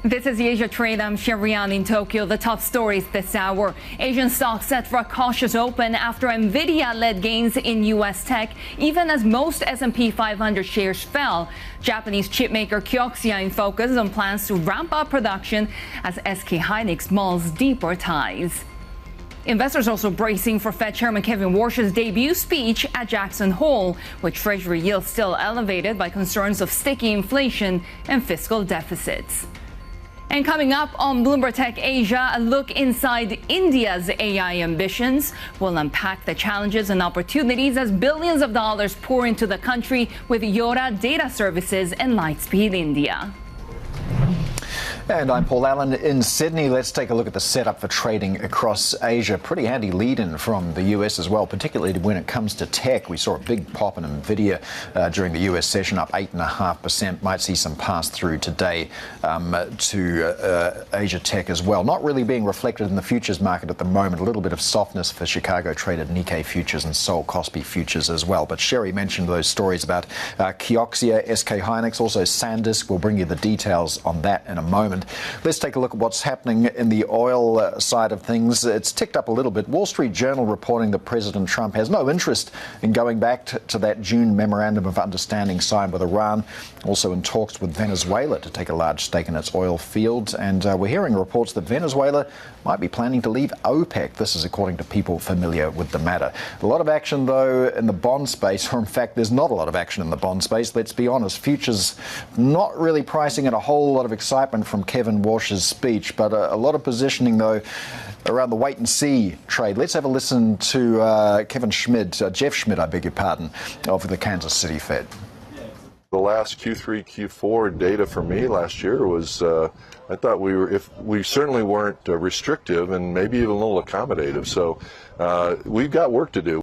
This is the Asia Trade. I'm Shery in Tokyo. The top stories this hour. Asian stocks set for a cautious open after Nvidia led gains in U.S. tech, even as most S&P 500 shares fell. Japanese chipmaker Kioxia in focus on plans to ramp up production as SK Hynix mulls deeper ties. Investors also bracing for Fed Chairman Kevin Warsh's debut speech at Jackson Hole, with Treasury yields still elevated by concerns of sticky inflation and fiscal deficits. And coming up on Bloomberg Tech Asia, a look inside India's AI ambitions. We'll unpack the challenges and opportunities as billions of dollars pour into the country with Yotta Data Services and Lightspeed India. And I'm Paul Allen in Sydney. Let's take a look at the setup for trading across Asia. Pretty handy lead-in from the US as well, particularly when it comes to tech. We saw a big pop in Nvidia during the US session, up 8.5%. Might see some pass-through today to Asia tech as well. Not really being reflected in the futures market at the moment. A little bit of softness for Chicago-traded Nikkei futures and Seoul Kospi futures as well. But Shery mentioned those stories about Kioxia, SK Hynix, also SanDisk. We'll bring you the details on that in a moment. Let's take a look at what's happening in the oil side of things. It's ticked up a little bit. Wall Street Journal reporting that President Trump has no interest in going back to that June memorandum of understanding signed with Iran, also in talks with Venezuela to take a large stake in its oil fields. And we're hearing reports that Venezuela might be planning to leave OPEC. This is according to people familiar with the matter. A lot of action, though, in the bond space, or in fact, there's not a lot of action in the bond space. Let's be honest. Futures not really pricing in a whole lot of excitement from Kevin Warsh's speech, but a lot of positioning, though, around the wait-and-see trade. Let's have a listen to Jeff Schmid, I beg your pardon, of the Kansas City Fed. The last Q3, Q4 data for me last year was, I thought we certainly weren't restrictive and maybe even a little accommodative. So we've got work to do.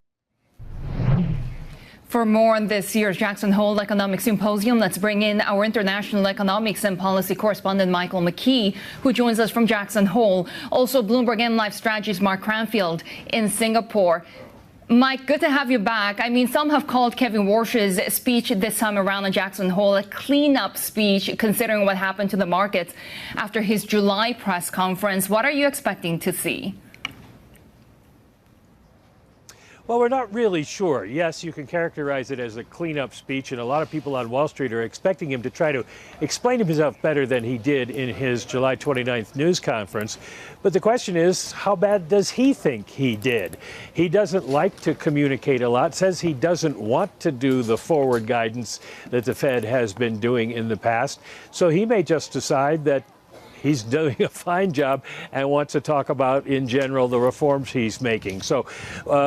For more on this year's Jackson Hole Economic Symposium, let's bring in our international economics and policy correspondent Michael McKee, who joins us from Jackson Hole. Also, Bloomberg M Live Strategies Mark Cranfield in Singapore. Mike, good to have you back. I mean, some have called Kevin Warsh's speech this time around on Jackson Hole a cleanup speech, considering what happened to the markets after his July press conference. What are you expecting to see? Well, we're not really sure. Yes, you can characterize it as a cleanup speech, and a lot of people on Wall Street are expecting him to try to explain himself better than he did in his July 29th news conference. But the question is, how bad does he think he did? He doesn't like to communicate a lot, says he doesn't want to do the forward guidance that the Fed has been doing in the past. So he may just decide that he's doing a fine job and wants to talk about, in general, the reforms he's making. So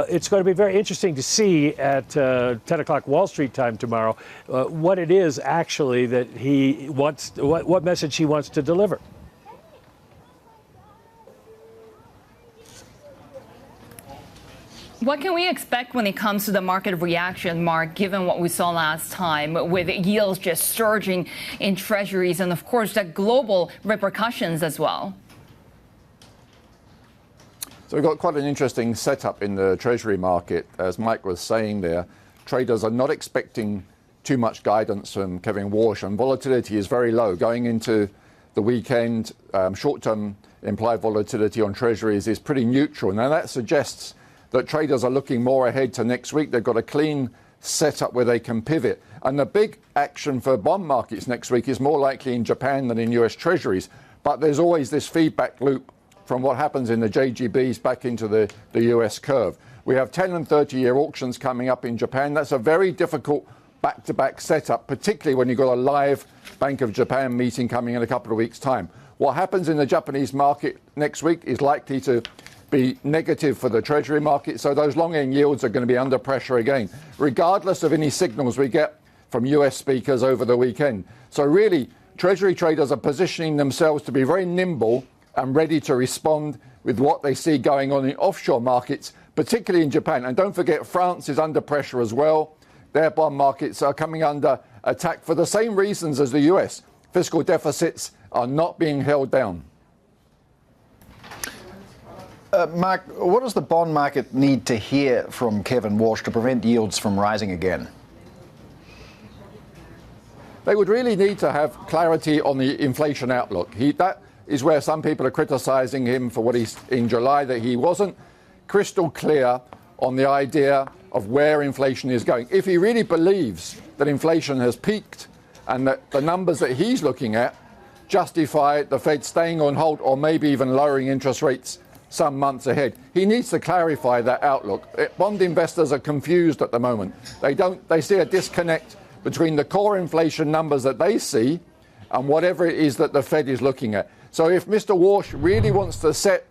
it's going to be very interesting to see at 10 o'clock Wall Street time tomorrow what it is actually that he wants, what message he wants to deliver. What can we expect when it comes to the market reaction, Mark, given what we saw last time with yields just surging in treasuries and, of course, the global repercussions as well? So we've got quite an interesting setup in the treasury market. As Mike was saying there, traders are not expecting too much guidance from Kevin Warsh, and volatility is very low. Going into the weekend, short-term implied volatility on treasuries is pretty neutral. Now that suggests that traders are looking more ahead to next week. They've got a clean setup where they can pivot. And the big action for bond markets next week is more likely in Japan than in US treasuries. But there's always this feedback loop from what happens in the JGBs back into the US curve. We have 10 and 30-year auctions coming up in Japan. That's a very difficult back-to-back setup, particularly when you've got a live Bank of Japan meeting coming in a couple of weeks' time. What happens in the Japanese market next week is likely to be negative for the treasury market, so those long-end yields are going to be under pressure again, regardless of any signals we get from US speakers over the weekend. So really, treasury traders are positioning themselves to be very nimble and ready to respond with what they see going on in offshore markets, particularly in Japan. And don't forget, France is under pressure as well. Their bond markets are coming under attack for the same reasons as the US. Fiscal deficits are not being held down. Mark, what does the bond market need to hear from Kevin Warsh to prevent yields from rising again? they would really need to have clarity on the inflation outlook. That is where some people are criticising him for what he's in July, that he wasn't crystal clear on the idea of where inflation is going. If he really believes that inflation has peaked and that the numbers that he's looking at justify the Fed staying on hold or maybe even lowering interest rates some months ahead, he needs to clarify that outlook. Bond investors are confused at the moment. They see a disconnect between the core inflation numbers that they see and whatever it is that the Fed is looking at. So if Mr. Warsh really wants to set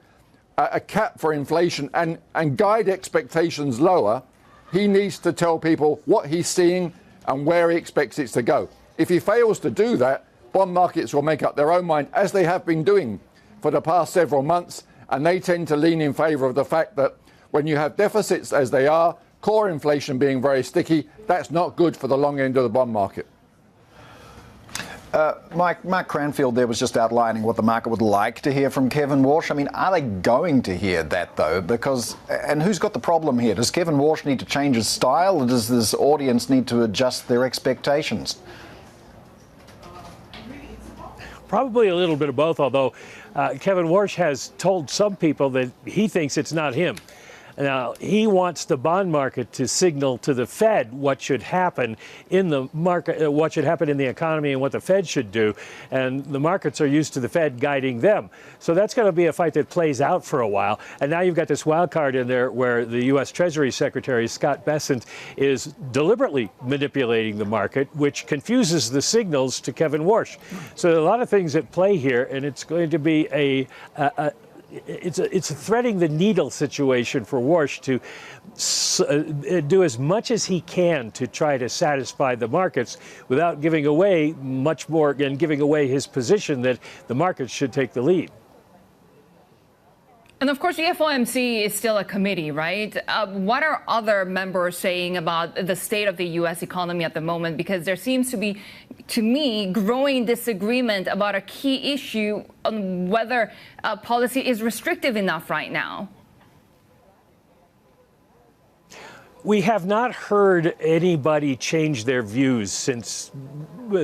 a cap for inflation and guide expectations lower, he needs to tell people what he's seeing and where he expects it to go. If he fails to do that, bond markets will make up their own mind, as they have been doing for the past several months, and they tend to lean in favour of the fact that when you have deficits as they are, core inflation being very sticky, that's not good for the long end of the bond market. Mark Cranfield there was just outlining what the market would like to hear from Kevin Warsh. I mean, are they going to hear that, though? And who's got the problem here? Does Kevin Warsh need to change his style, or does this audience need to adjust their expectations? Probably a little bit of both, although Kevin Warsh has told some people that he thinks it's not him. Now, he wants the bond market to signal to the Fed what should happen in the market, what should happen in the economy and what the Fed should do. And the markets are used to the Fed guiding them. So that's going to be a fight that plays out for a while. And now you've got this wild card in there where the U.S. Treasury Secretary, Scott Bessent, is deliberately manipulating the market, which confuses the signals to Kevin Warsh. So there are a lot of things at play here, and it's going to be it's a threading the needle situation for Warsh to do as much as he can to try to satisfy the markets without giving away much more and giving away his position that the markets should take the lead. And of course, the FOMC is still a committee, right? What are other members saying about the state of the U.S. economy at the moment? Because there seems to be, to me, growing disagreement about a key issue on whether policy is restrictive enough right now. We have not heard anybody change their views since,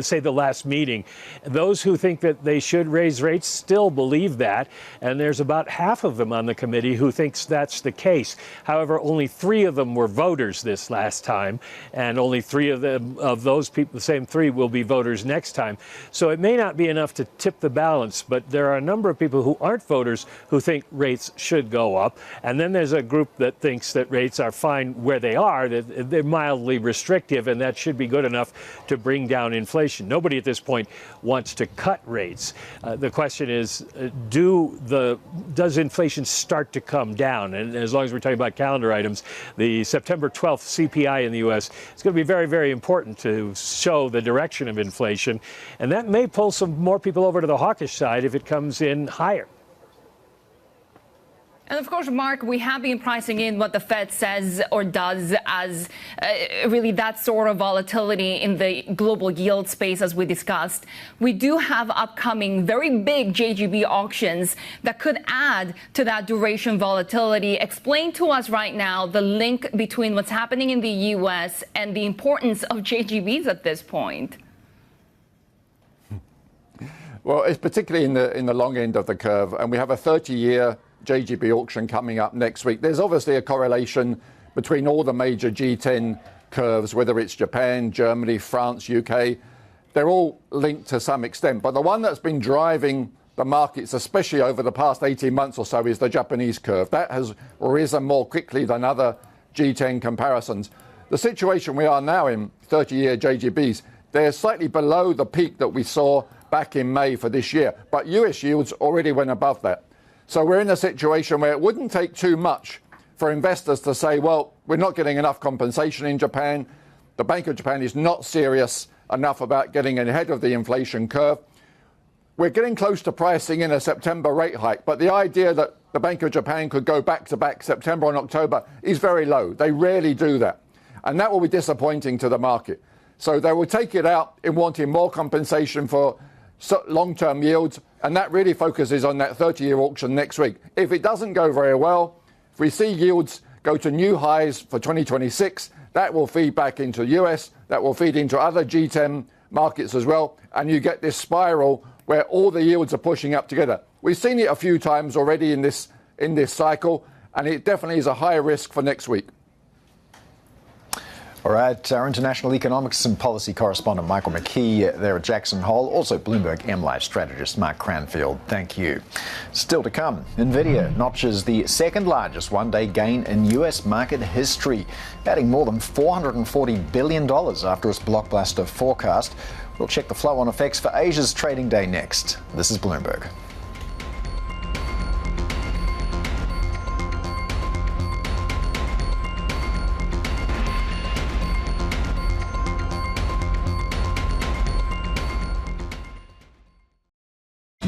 say, the last meeting. Those who think that they should raise rates still believe that, and there's about half of them on the committee who thinks that's the case. However, only 3 of them were voters this last time, and only 3 of them, of those people, the same 3, will be voters next time. So it may not be enough to tip the balance, but there are a number of people who aren't voters who think rates should go up, and then there's a group that thinks that rates are fine where they are, that they're mildly restrictive, and that should be good enough to bring down inflation. Nobody at this point wants to cut rates. The question is, does inflation start to come down? And as long as we're talking about calendar items, the September 12th CPI in the U.S. is going to be very, very important to show the direction of inflation, and that may pull some more people over to the hawkish side if it comes in higher. And of course, Mark, we have been pricing in what the Fed says or does as really that sort of volatility in the global yield space, as we discussed. We do have upcoming very big JGB auctions that could add to that duration volatility. Explain to us right now the link between what's happening in the U.S. and the importance of JGBs at this point. Well, it's particularly in the long end of the curve, and we have a 30-year JGB auction coming up next week. There's obviously a correlation between all the major G10 curves, whether it's Japan, Germany, France, UK. They're all linked to some extent. But the one that's been driving the markets, especially over the past 18 months or so, is the Japanese curve. That has risen more quickly than other G10 comparisons. The situation we are now in, 30-year JGBs, they're slightly below the peak that we saw back in May for this year. But US yields already went above that. So we're in a situation where it wouldn't take too much for investors to say, well, we're not getting enough compensation in Japan. The Bank of Japan is not serious enough about getting ahead of the inflation curve. We're getting close to pricing in a September rate hike, but the idea that the Bank of Japan could go back-to-back September and October is very low. They rarely do that. And that will be disappointing to the market. So they will take it out in wanting more compensation for long-term yields, and that really focuses on that 30-year auction next week. If it doesn't go very well, if we see yields go to new highs for 2026, that will feed back into the US, that will feed into other G10 markets as well, and you get this spiral where all the yields are pushing up together. We've seen it a few times already in this cycle, and it definitely is a high risk for next week. All right, our international economics and policy correspondent Michael McKee there at Jackson Hole, also Bloomberg MLive strategist Mark Cranfield. Thank you. Still to come, Nvidia notches the second largest one-day gain in US market history, adding more than $440 billion after its blockbuster forecast. We'll check the flow-on effects for Asia's trading day next. This is Bloomberg.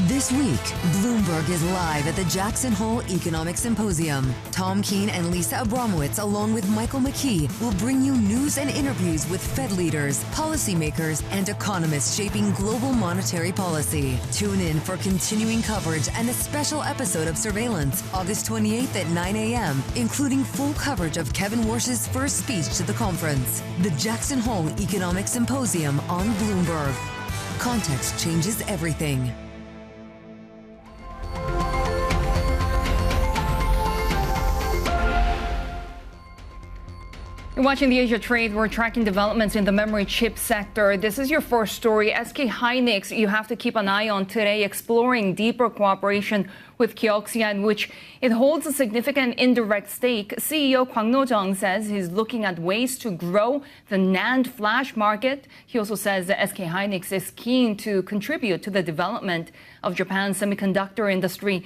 This week, Bloomberg is live at the Jackson Hole Economic Symposium. Tom Keene and Lisa Abramowitz, along with Michael McKee, will bring you news and interviews with Fed leaders, policymakers, and economists shaping global monetary policy. Tune in for continuing coverage and a special episode of Surveillance, August 28th at 9 a.m., including full coverage of Kevin Warsh's first speech to the conference. The Jackson Hole Economic Symposium on Bloomberg. Context changes everything. You're watching the Asia Trade. We're tracking developments in the memory chip sector. This is your first story. SK Hynix, you have to keep an eye on today, exploring deeper cooperation with Kioxia, in which it holds a significant indirect stake. CEO Kwang No-jung says he's looking at ways to grow the NAND flash market. He also says that SK Hynix is keen to contribute to the development of Japan's semiconductor industry.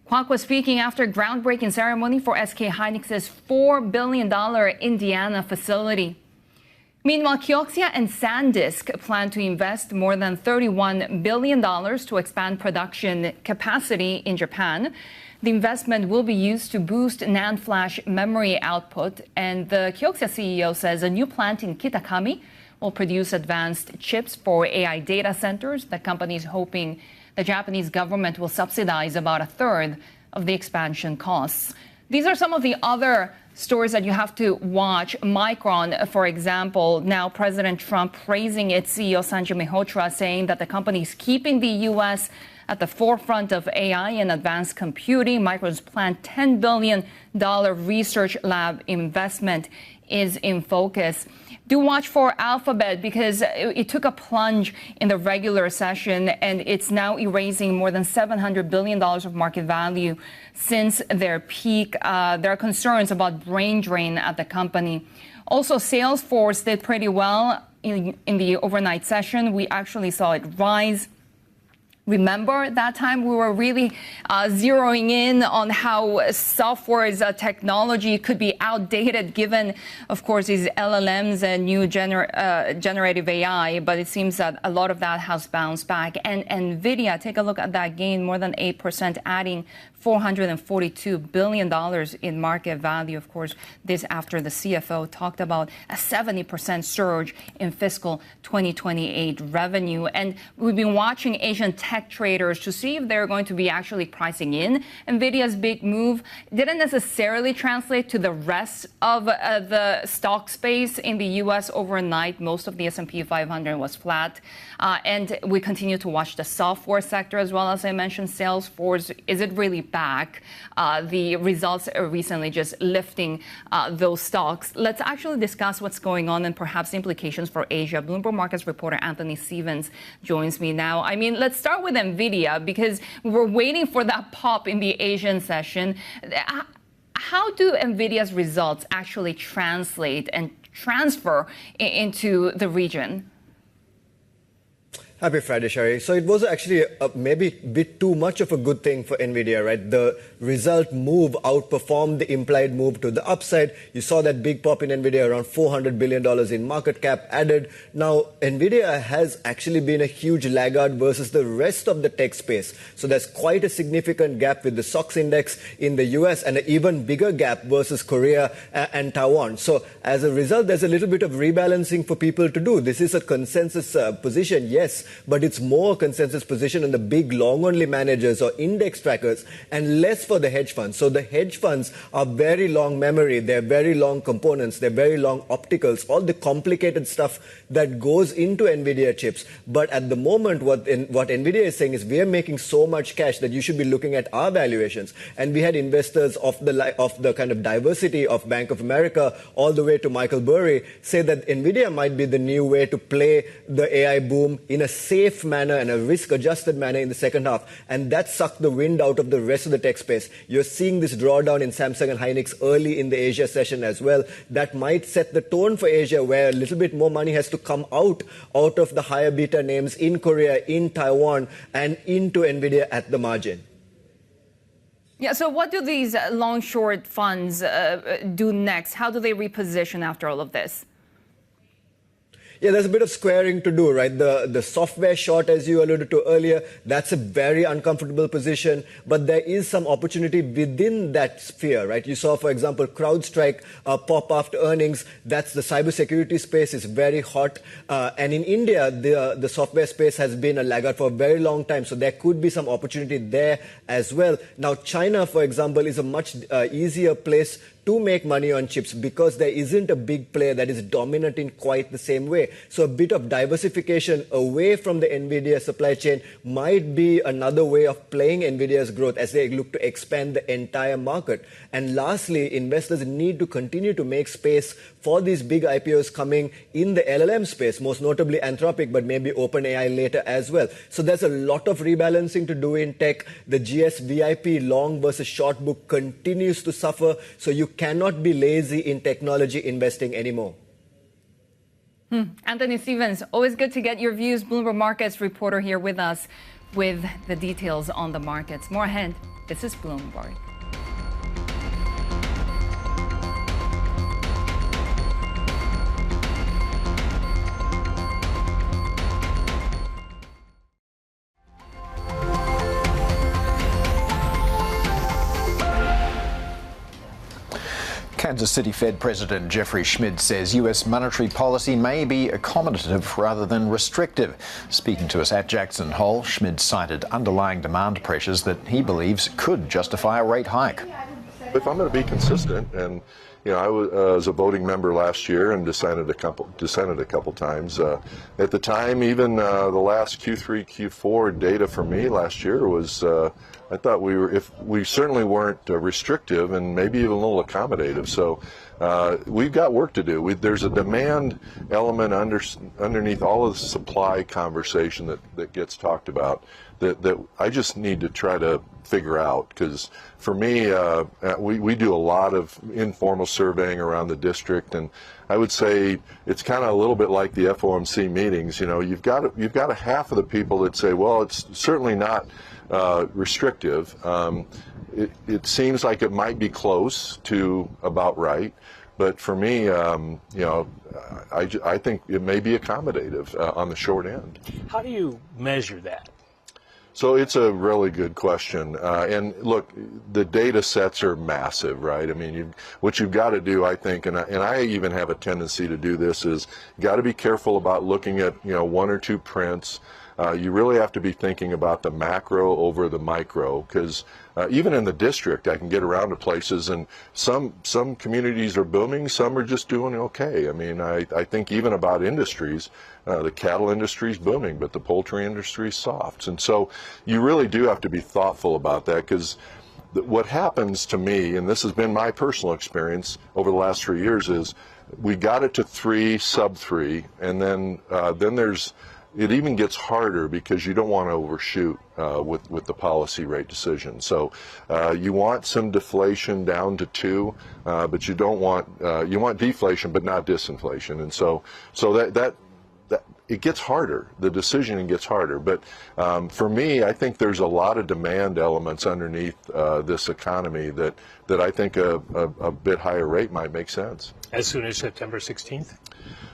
Kwak was speaking after a groundbreaking ceremony for SK Hynix's $4 billion Indiana facility. Meanwhile, Kioxia and SanDisk plan to invest more than $31 billion to expand production capacity in Japan. The investment will be used to boost NAND flash memory output, and the Kioxia CEO says a new plant in Kitakami will produce advanced chips for AI data centers. The company is hoping the Japanese government will subsidize about a third of the expansion costs. These are some of the other stories that you have to watch. Micron, for example, now President Trump praising its CEO Sanjay Mehrotra, saying that the company is keeping the U.S. at the forefront of AI and advanced computing. Micron's planned $10 billion research lab investment is in focus. Do watch for Alphabet because it took a plunge in the regular session and it's now erasing more than $700 billion of market value since their peak. There are concerns about brain drain at the company. Also, Salesforce did pretty well in the overnight session. We actually saw it rise. Remember that time we were really zeroing in on how software's technology could be outdated given, of course, these LLMs and new generative AI. But it seems that a lot of that has bounced back. And Nvidia, take a look at that gain, more than 8%, adding $442 billion in market value. Of course, this after the CFO talked about a 70% surge in fiscal 2028 revenue. And we've been watching Asian tech traders to see if they're going to be actually pricing in Nvidia's big move. It didn't necessarily translate to the rest of the stock space in the U.S. overnight. Most of the S&P 500 was flat. And we continue to watch the software sector as well. As I mentioned, Salesforce, is it really back? The results are recently just lifting those stocks. Let's actually discuss what's going on and perhaps implications for Asia. Bloomberg Markets reporter Anthony Stevens joins me now. I mean, let's start with Nvidia because we were waiting for that pop in the Asian session. How do Nvidia's results actually translate and transfer into the region? Happy Friday, Shery. So it was actually maybe a bit too much of a good thing for Nvidia, right? The result move outperformed the implied move to the upside. You saw that big pop in Nvidia, around $400 billion in market cap added. Now, Nvidia has actually been a huge laggard versus the rest of the tech space. So there's quite a significant gap with the SOX index in the US and an even bigger gap versus Korea and Taiwan. So as a result, there's a little bit of rebalancing for people to do. This is a consensus position. Yes, but it's more consensus position in the big long-only managers or index trackers and less for the hedge funds. So the hedge funds are very long memory, they're very long components, they're very long opticals, all the complicated stuff that goes into Nvidia chips. But at the moment, what Nvidia is saying is we're making so much cash that you should be looking at our valuations. And we had investors of the kind of diversity of Bank of America all the way to Michael Burry say that Nvidia might be the new way to play the AI boom in a safe manner and a risk-adjusted manner in the second half. And that sucked the wind out of the rest of the tech space. You're seeing this drawdown in Samsung and Hynix early in the Asia session as well. That might set the tone for Asia, where a little bit more money has to come out of the higher beta names in Korea, in Taiwan, and into Nvidia at the margin. Yeah, so what do these long-short funds do next? How do they reposition after all of this? Yeah, there's a bit of squaring to do, right? The software short, as you alluded to earlier, that's a very uncomfortable position, but there is some opportunity within that sphere, right? You saw, for example, CrowdStrike pop after earnings. That's the cybersecurity space is very hot. And in India, the software space has been a laggard for a very long time, so there could be some opportunity there as well. Now, China, for example, is a much easier place to make money on chips because there isn't a big player that is dominant in quite the same way. So a bit of diversification away from the Nvidia supply chain might be another way of playing Nvidia's growth as they look to expand the entire market. And lastly, investors need to continue to make space for these big IPOs coming in the LLM space, most notably Anthropic, but maybe OpenAI later as well. So there's a lot of rebalancing to do in tech. The GS VIP long versus short book continues to suffer. So you cannot be lazy in technology investing anymore. Anthony Stevens, always good to get your views. Bloomberg Markets reporter here with us with the details on the markets. More ahead. This is Bloomberg. Kansas City Fed President Jeffrey Schmid says U.S. monetary policy may be accommodative rather than restrictive. Speaking to us at Jackson Hole, Schmid cited underlying demand pressures that he believes could justify a rate hike. If I'm going to be consistent, and I was a voting member last year and dissented a couple times. At the time, even the last Q3, Q4 data for me last year was. I thought we certainly weren't restrictive and maybe even a little accommodative. So we've got work to do. There's a demand element underneath all of the supply conversation that gets talked about that I just need to try to figure out, because for me, we do a lot of informal surveying around the district, and I would say it's kind of a little bit like the FOMC meetings. You've got a half of the people that say, well, it's certainly not restrictive. It seems like it might be close to about right, but for me, I think it may be accommodative on the short end. How do you measure that? So it's a really good question. And look, the data sets are massive, right? I mean, what you've got to do, I think, and I even have a tendency to do this, is you got to be careful about looking at, one or two prints. You really have to be thinking about the macro over the micro, because even in the district, I can get around to places, and some communities are booming, some are just doing okay. I mean, I think even about industries, the cattle industry is booming, but the poultry industry is soft. And so you really do have to be thoughtful about that, because what happens to me, and this has been my personal experience over the last 3 years, is we got it to 3, sub 3, and then it even gets harder because you don't want to overshoot with the policy rate decision. So you want some deflation down to 2, but you don't want you want deflation but not disinflation. And so that it gets harder. The decisioning gets harder. But for me, I think there's a lot of demand elements underneath this economy that I think a bit higher rate might make sense. As soon as September 16th?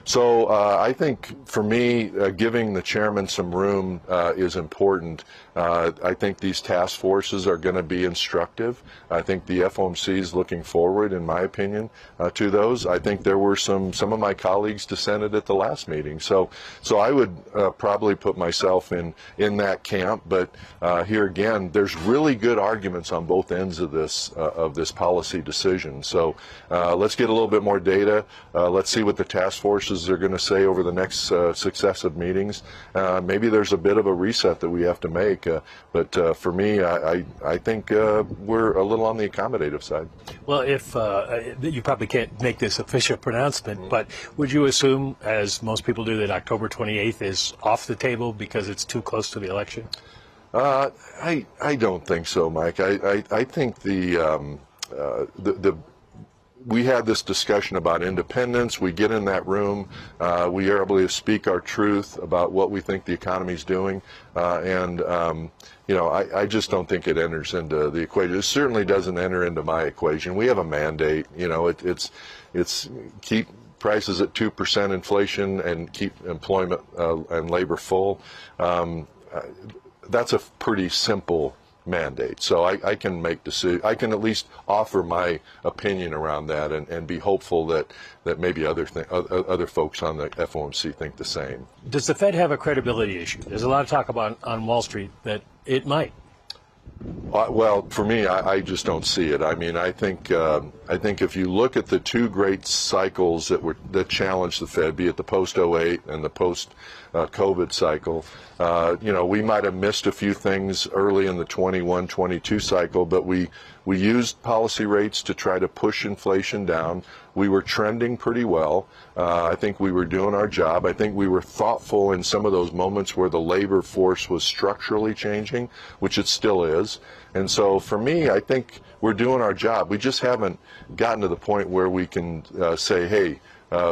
So I think for me, giving the chairman some room is important. I think these task forces are going to be instructive. I think the FOMC is looking forward, in my opinion, to those. I think there were some of my colleagues dissented at the last meeting, so I would probably put myself in that camp. But here again, there's really good arguments on both ends of this policy decision. So let's get a little bit more data. Let's see what the task forces are going to say over the next successive meetings. Maybe there's a bit of a reset that we have to make. But for me, I think we're a little on the accommodative side. Well, if you probably can't make this official pronouncement, but would you assume, as most people do, that October 28th is off the table because it's too close to the election? I don't think so, Mike. I think we had this discussion about independence. We get in that room. We are able to speak our truth about what we think the economy is doing. I just don't think it enters into the equation. It certainly doesn't enter into my equation. We have a mandate. It's keep prices at 2% inflation and keep employment and labor full. That's a pretty simple mandate. So I can make decisions. I can at least offer my opinion around that and be hopeful that maybe other folks on the FOMC think the same. Does the Fed have a credibility issue? There's a lot of talk about on Wall Street that it might. Well, for me, I just don't see it. I mean, I think if you look at the two great cycles that challenged the Fed, be it the post-08 and the post-COVID cycle, we might have missed a few things early in the 21-22 cycle, but we used policy rates to try to push inflation down. We were trending pretty well. I think we were doing our job. I think we were thoughtful in some of those moments where the labor force was structurally changing, which it still is. And so for me, I think we're doing our job. We just haven't gotten to the point where we can say, hey,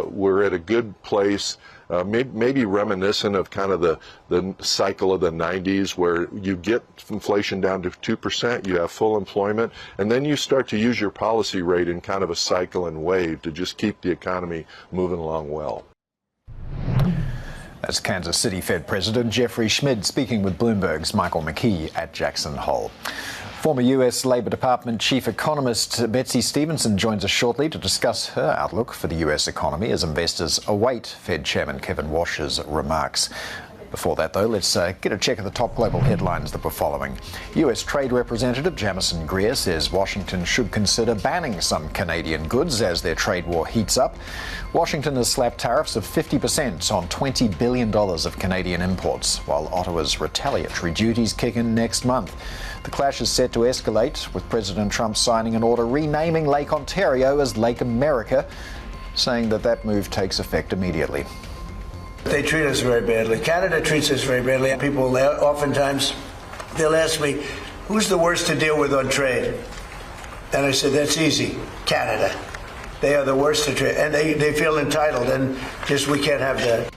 we're at a good place. Maybe reminiscent of kind of the cycle of the 90s, where you get inflation down to 2%, you have full employment, and then you start to use your policy rate in kind of a cycle and wave to just keep the economy moving along well. That's Kansas City Fed President Jeffrey Schmid speaking with Bloomberg's Michael McKee at Jackson Hole. Former U.S. Labor Department Chief Economist Betsey Stevenson joins us shortly to discuss her outlook for the U.S. economy as investors await Fed Chairman Kevin Warsh's remarks. Before that, though, let's get a check of the top global headlines that we're following. U.S. Trade Representative Jamison Greer says Washington should consider banning some Canadian goods as their trade war heats up. Washington has slapped tariffs of 50% on $20 billion of Canadian imports, while Ottawa's retaliatory duties kick in next month. The clash is set to escalate, with President Trump signing an order renaming Lake Ontario as Lake America, saying that move takes effect immediately. They treat us very badly. Canada treats us very badly. People oftentimes, they'll ask me, who's the worst to deal with on trade? And I said, that's easy, Canada. They are the worst to trade, and they feel entitled, and just we can't have that.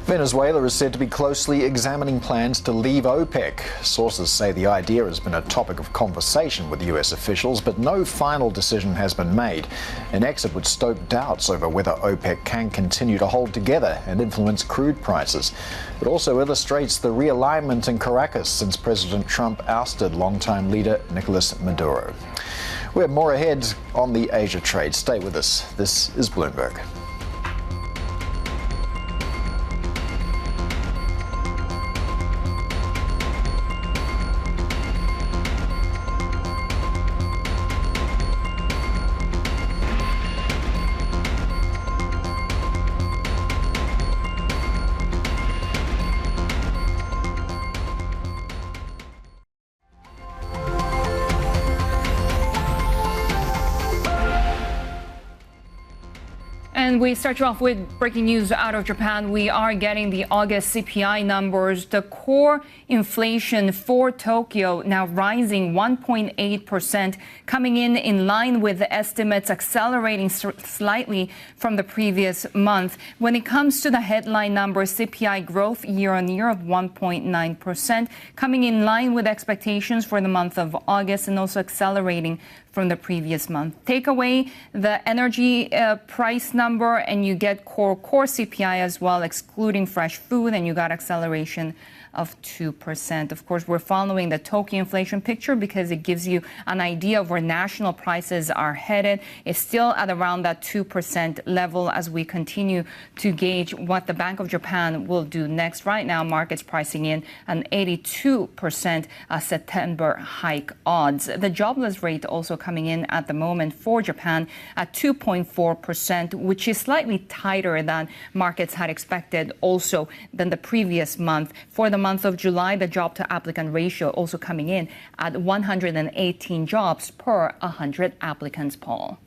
Venezuela is said to be closely examining plans to leave OPEC. Sources say the idea has been a topic of conversation with U.S. officials, but no final decision has been made. An exit would stoke doubts over whether OPEC can continue to hold together and influence crude prices. It also illustrates the realignment in Caracas since President Trump ousted longtime leader Nicolas Maduro. We have more ahead on the Asia trade. Stay with us. This is Bloomberg. And we start you off with breaking news out of Japan. We are getting the August CPI numbers. The core inflation for Tokyo now rising 1.8%, coming in line with the estimates, accelerating slightly from the previous month. When it comes to the headline numbers, CPI growth year on year of 1.9%, coming in line with expectations for the month of August and also accelerating from the previous month. Take away the energy price number and you get core CPI as well, excluding fresh food, and you got acceleration of 2%. Of course, we're following the Tokyo inflation picture because it gives you an idea of where national prices are headed. It's still at around that 2% level as we continue to gauge what the Bank of Japan will do next. Right now, markets pricing in an 82% September hike odds. The jobless rate also coming in at the moment for Japan at 2.4%, which is slightly tighter than markets had expected also than the previous month. For the month of July, the job to applicant ratio also coming in at 118 jobs per 100 applicants, Paul.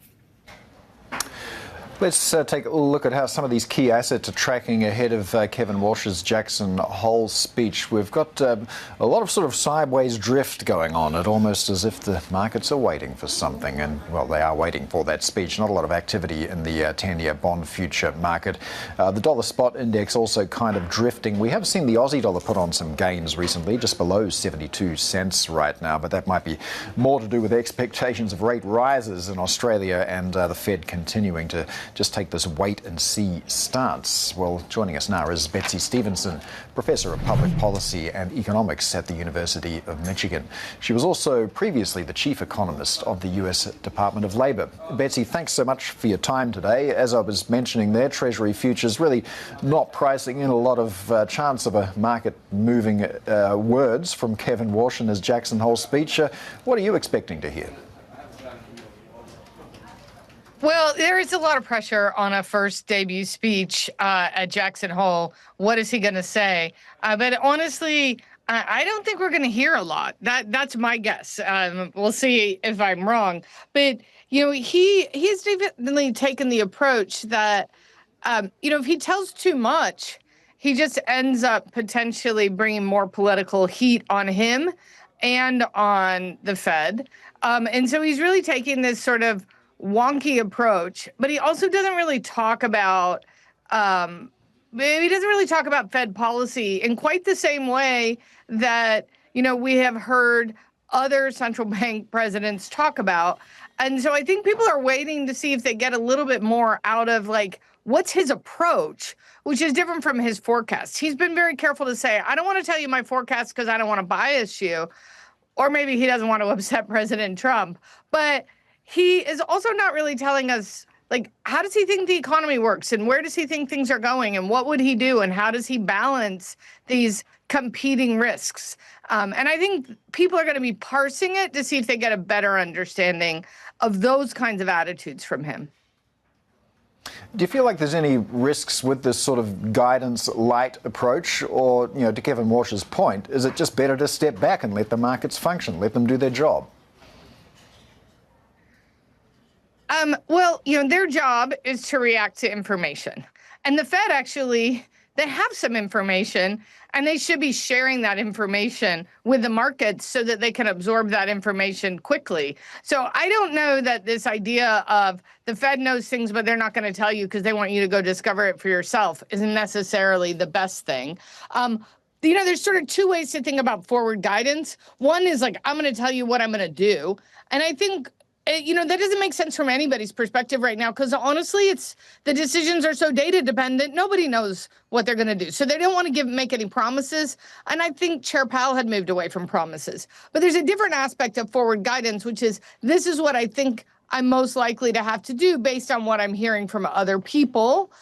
Let's take a look at how some of these key assets are tracking ahead of Kevin Warsh's Jackson Hole speech. We've got a lot of sort of sideways drift going on. It almost as if the markets are waiting for something. And, well, they are waiting for that speech. Not a lot of activity in the 10-year bond future market. The dollar spot index also kind of drifting. We have seen the Aussie dollar put on some gains recently, just below 72 cents right now. But that might be more to do with expectations of rate rises in Australia and the Fed continuing to just take this wait-and-see stance. Well, joining us now is Betsey Stevenson, Professor of Public Policy and Economics at the University of Michigan. She was also previously the Chief Economist of the US Department of Labor. Betsey, thanks so much for your time today. As I was mentioning there, Treasury futures really not pricing in a lot of chance of a market moving words from Kevin Warsh in his Jackson Hole speech. What are you expecting to hear? Well, there is a lot of pressure on a first debut speech at Jackson Hole. What is he going to say? But honestly, I don't think we're going to hear a lot. That's my guess. We'll see if I'm wrong. But, you know, he's definitely taken the approach that, you know, if he tells too much, he just ends up potentially bringing more political heat on him and on the Fed. And so he's really taking this sort of wonky approach, but he also doesn't really talk about Fed policy in quite the same way that, you know, we have heard other central bank presidents talk about. And so I think people are waiting to see if they get a little bit more out of, like, what's his approach, which is different from his forecast. He's been very careful to say, I don't want to tell you my forecast because I don't want to bias you, or maybe he doesn't want to upset President Trump, but he is also not really telling us, like, how does he think the economy works and where does he think things are going and what would he do and how does he balance these competing risks? And I think people are going to be parsing it to see if they get a better understanding of those kinds of attitudes from him. Do you feel like there's any risks with this sort of guidance light approach, or, you know, to Kevin Warsh's point, is it just better to step back and let the markets function, let them do their job? Well, you know, their job is to react to information. And the Fed actually, they have some information and they should be sharing that information with the markets so that they can absorb that information quickly. So I don't know that this idea of the Fed knows things, but they're not going to tell you because they want you to go discover it for yourself isn't necessarily the best thing. You know, there's sort of two ways to think about forward guidance. One is like, I'm going to tell you what I'm going to do. And I think, you know, that doesn't make sense from anybody's perspective right now because honestly, the decisions are so data dependent. Nobody knows what they're going to do. So they don't want to make any promises. And I think Chair Powell had moved away from promises. But there's a different aspect of forward guidance, which is this is what I think I'm most likely to have to do based on what I'm hearing from other people.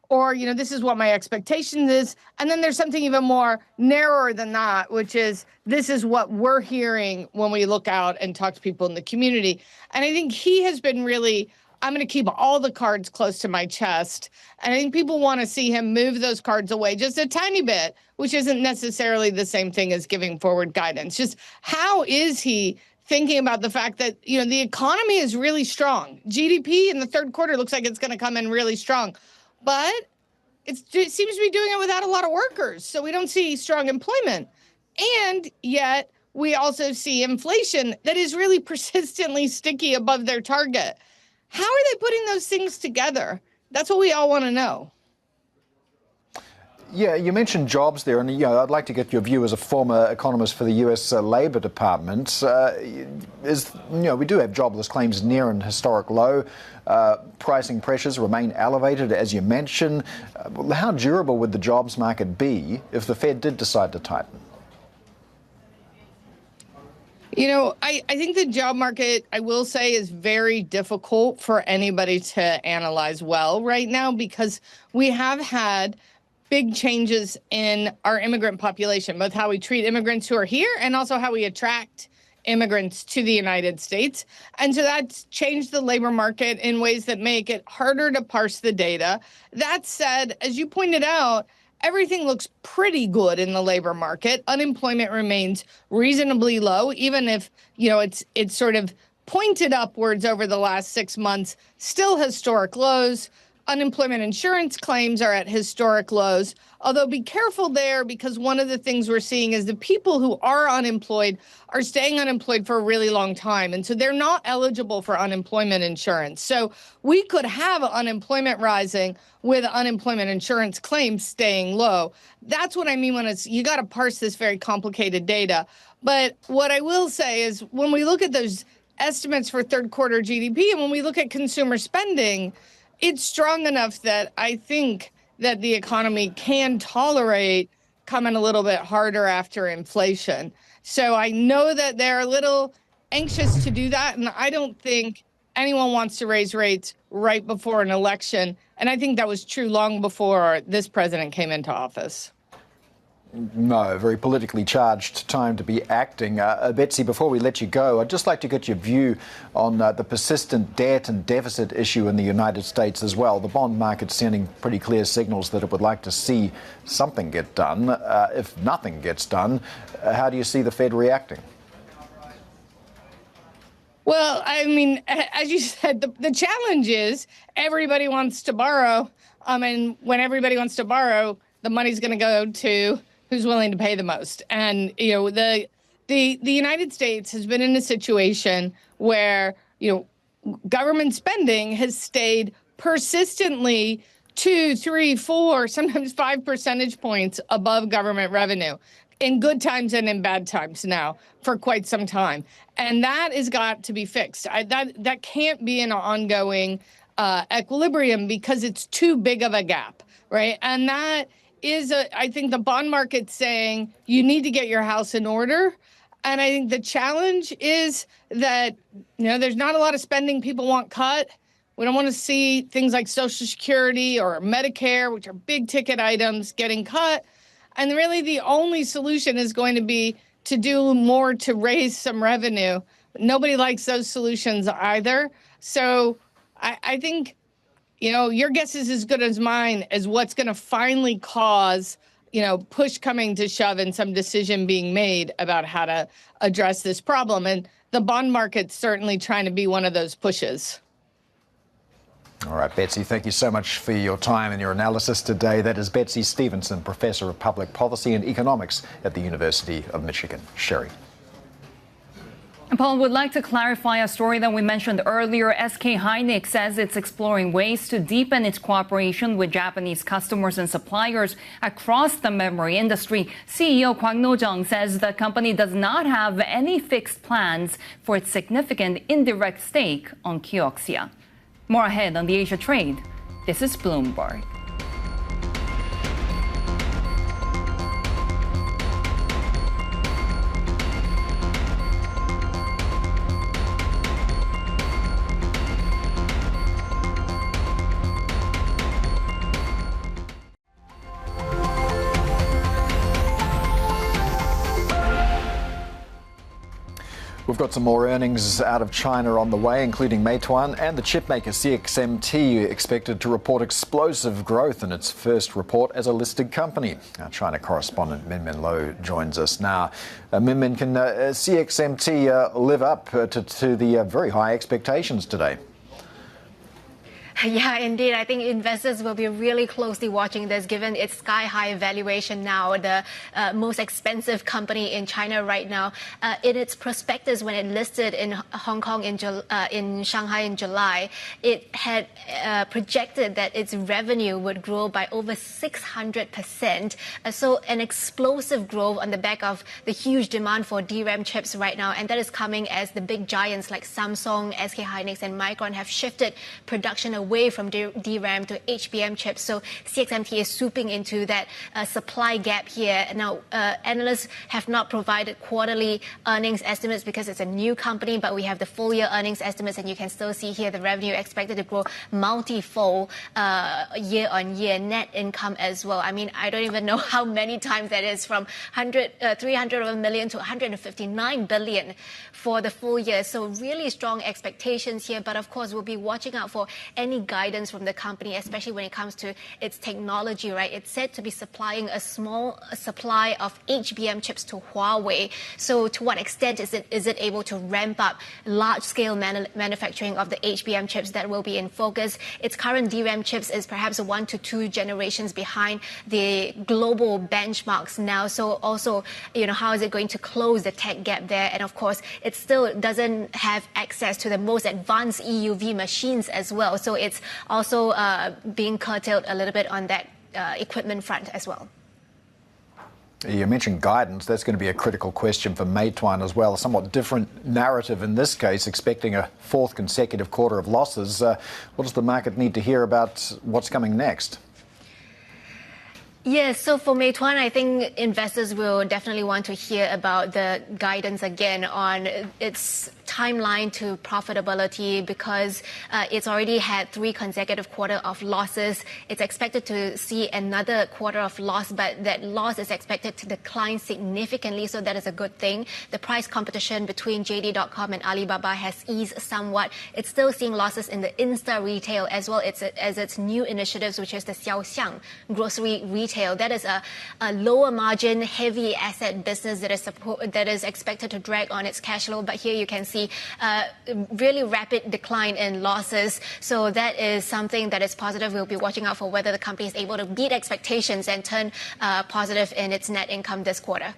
Or, you know, this is what my expectations is. And then there's something even more narrower than that, which is this is what we're hearing when we look out and talk to people in the community. And I think he has been really, I'm going to keep all the cards close to my chest. And I think people want to see him move those cards away just a tiny bit, which isn't necessarily the same thing as giving forward guidance. Just how is he thinking about the fact that, you know, the economy is really strong. GDP in the third quarter looks like it's going to come in really strong. But it seems to be doing it without a lot of workers. So we don't see strong employment. And yet we also see inflation that is really persistently sticky above their target. How are they putting those things together? That's what we all want to know. Yeah, you mentioned jobs there, and I'd like to get your view as a former economist for the U.S. Labor Department. We do have jobless claims near an historic low. Pricing pressures remain elevated, as you mentioned. How durable would the jobs market be if the Fed did decide to tighten? I think the job market, I will say, is very difficult for anybody to analyze well right now because we have had big changes in our immigrant population, both how we treat immigrants who are here and also how we attract immigrants to the United States. And so that's changed the labor market in ways that make it harder to parse the data. That said, as you pointed out, everything looks pretty good in the labor market. Unemployment remains reasonably low, even if, it's sort of pointed upwards over the last 6 months, still historic lows. Unemployment insurance claims are at historic lows, although be careful there because one of the things we're seeing is the people who are unemployed are staying unemployed for a really long time. And so they're not eligible for unemployment insurance. So we could have unemployment rising with unemployment insurance claims staying low. That's what I mean when you got to parse this very complicated data. But what I will say is when we look at those estimates for third quarter GDP and when we look at consumer spending, it's strong enough that I think that the economy can tolerate coming a little bit harder after inflation. So I know that they're a little anxious to do that, and I don't think anyone wants to raise rates right before an election. And I think that was true long before this president came into office. No, very politically charged time to be acting. Betsey, before we let you go, I'd just like to get your view on the persistent debt and deficit issue in the United States as well. The bond market's sending pretty clear signals that it would like to see something get done. If nothing gets done, how do you see the Fed reacting? Well, I mean, as you said, the challenge is everybody wants to borrow. And when everybody wants to borrow, the money's going to go to who's willing to pay the most. And, the United States has been in a situation where, government spending has stayed persistently 2, 3, 4, sometimes 5 percentage points above government revenue in good times and in bad times now for quite some time. And that has got to be fixed. That can't be an ongoing equilibrium because it's too big of a gap, right? And that is, I think, the bond market saying you need to get your house in order. And I think the challenge is that, there's not a lot of spending people want cut. We don't want to see things like Social Security or Medicare, which are big ticket items, getting cut. And really the only solution is going to be to do more to raise some revenue. Nobody likes those solutions either. So I think, your guess is as good as mine as what's going to finally cause, push coming to shove and some decision being made about how to address this problem. And the bond market's certainly trying to be one of those pushes. All right, Betsey, thank you so much for your time and your analysis today. That is Betsey Stevenson, Professor of Public Policy and Economics at the University of Michigan. Shery. And Paul would like to clarify a story that we mentioned earlier. SK Hynix says it's exploring ways to deepen its cooperation with Japanese customers and suppliers across the memory industry. CEO Kwang No-jung says the company does not have any fixed plans for its significant indirect stake on Kioxia. More ahead on the Asia trade. This is Bloomberg. We've got some more earnings out of China on the way, including Meituan and the chipmaker CXMT expected to report explosive growth in its first report as a listed company. Our China correspondent Min Min Lo joins us now. Min Min, can CXMT live up to the very high expectations today? Yeah, indeed. I think investors will be really closely watching this, given its sky-high valuation now, the most expensive company in China right now. In its prospectus, when it listed in Hong Kong in Shanghai in July, it had projected that its revenue would grow by over 600%. So an explosive growth on the back of the huge demand for DRAM chips right now, and that is coming as the big giants like Samsung, SK Hynix, and Micron have shifted production away from DRAM to HBM chips. So CXMT is swooping into that supply gap here. Now, analysts have not provided quarterly earnings estimates because it's a new company, but we have the full year earnings estimates, and you can still see here the revenue expected to grow multi-fold year on year, net income as well. I mean, I don't even know how many times that is, from 300 million to 159 billion for the full year. So really strong expectations here, but of course we'll be watching out for any guidance from the company, especially when it comes to its technology, right? It's said to be supplying a small supply of HBM chips to Huawei. So to what extent is it able to ramp up large-scale manufacturing of the HBM chips? That will be in focus. Its current DRAM chips is perhaps 1 to 2 generations behind the global benchmarks now. So also, how is it going to close the tech gap there? And of course, it still doesn't have access to the most advanced EUV machines as well. So it's also being curtailed a little bit on that equipment front as well. You mentioned guidance. That's going to be a critical question for Meituan as well. A somewhat different narrative in this case, expecting a 4th consecutive quarter of losses. What does the market need to hear about what's coming next? Yes, so for Meituan, I think investors will definitely want to hear about the guidance again on its timeline to profitability, because it's already had 3 consecutive quarters of losses. It's expected to see another quarter of loss, but that loss is expected to decline significantly, so that is a good thing. The price competition between JD.com and Alibaba has eased somewhat. It's still seeing losses in the Insta retail as well as its new initiatives, which is the Xiaoxiang grocery retail. That is a lower margin, heavy asset business that is expected to drag on its cash flow. But here you can see really rapid decline in losses. So that is something that is positive. We'll be watching out for whether the company is able to beat expectations and turn positive in its net income this quarter.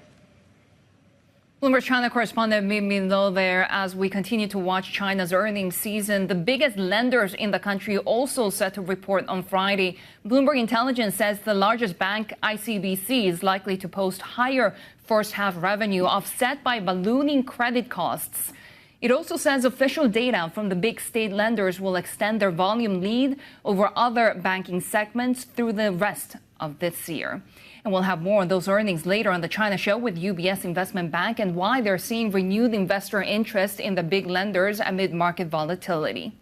Bloomberg China correspondent Min Lo there. As we continue to watch China's earnings season, the biggest lenders in the country also set to report on Friday. Bloomberg Intelligence says the largest bank, ICBC, is likely to post higher first-half revenue, offset by ballooning credit costs. It also says official data from the big state lenders will extend their volume lead over other banking segments through the rest of this year. And we'll have more on those earnings later on the China Show with UBS Investment Bank and why they're seeing renewed investor interest in the big lenders amid market volatility.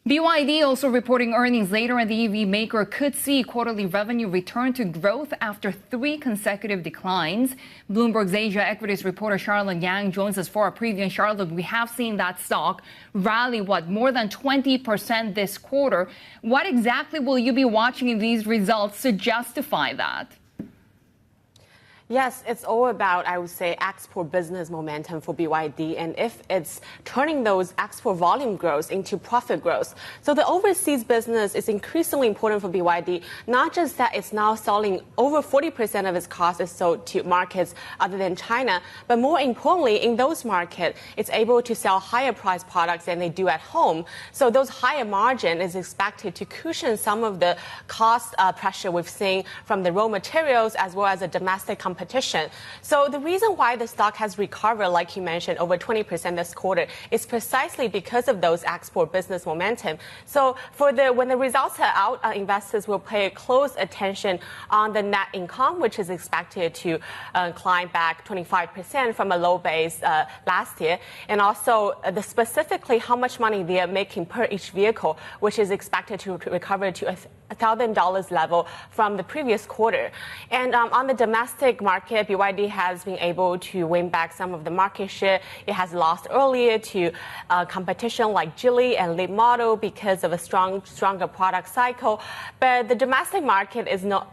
BYD also reporting earnings later, and the EV maker could see quarterly revenue return to growth after 3 consecutive declines. Bloomberg's Asia Equities reporter Charlotte Yang joins us for a preview. And Charlotte, we have seen that stock rally, more than 20% this quarter. What exactly will you be watching in these results to justify that? Yes, it's all about, I would say, export business momentum for BYD, and if it's turning those export volume growth into profit growth. So the overseas business is increasingly important for BYD, not just that it's now selling over 40% of its cost is sold to markets other than China, but more importantly, in those markets, it's able to sell higher priced products than they do at home. So those higher margin is expected to cushion some of the cost pressure we've seen from the raw materials as well as the domestic competition. So the reason why the stock has recovered, like you mentioned, over 20% this quarter is precisely because of those export business momentum. So when the results are out, investors will pay close attention on the net income, which is expected to climb back 25% from a low base last year, and also specifically how much money they are making per each vehicle, which is expected to recover to $1,000 level from the previous quarter. And on the domestic market, BYD has been able to win back some of the market share it has lost earlier to competition like Geely and Leapmotor because of a stronger product cycle. But the domestic market is not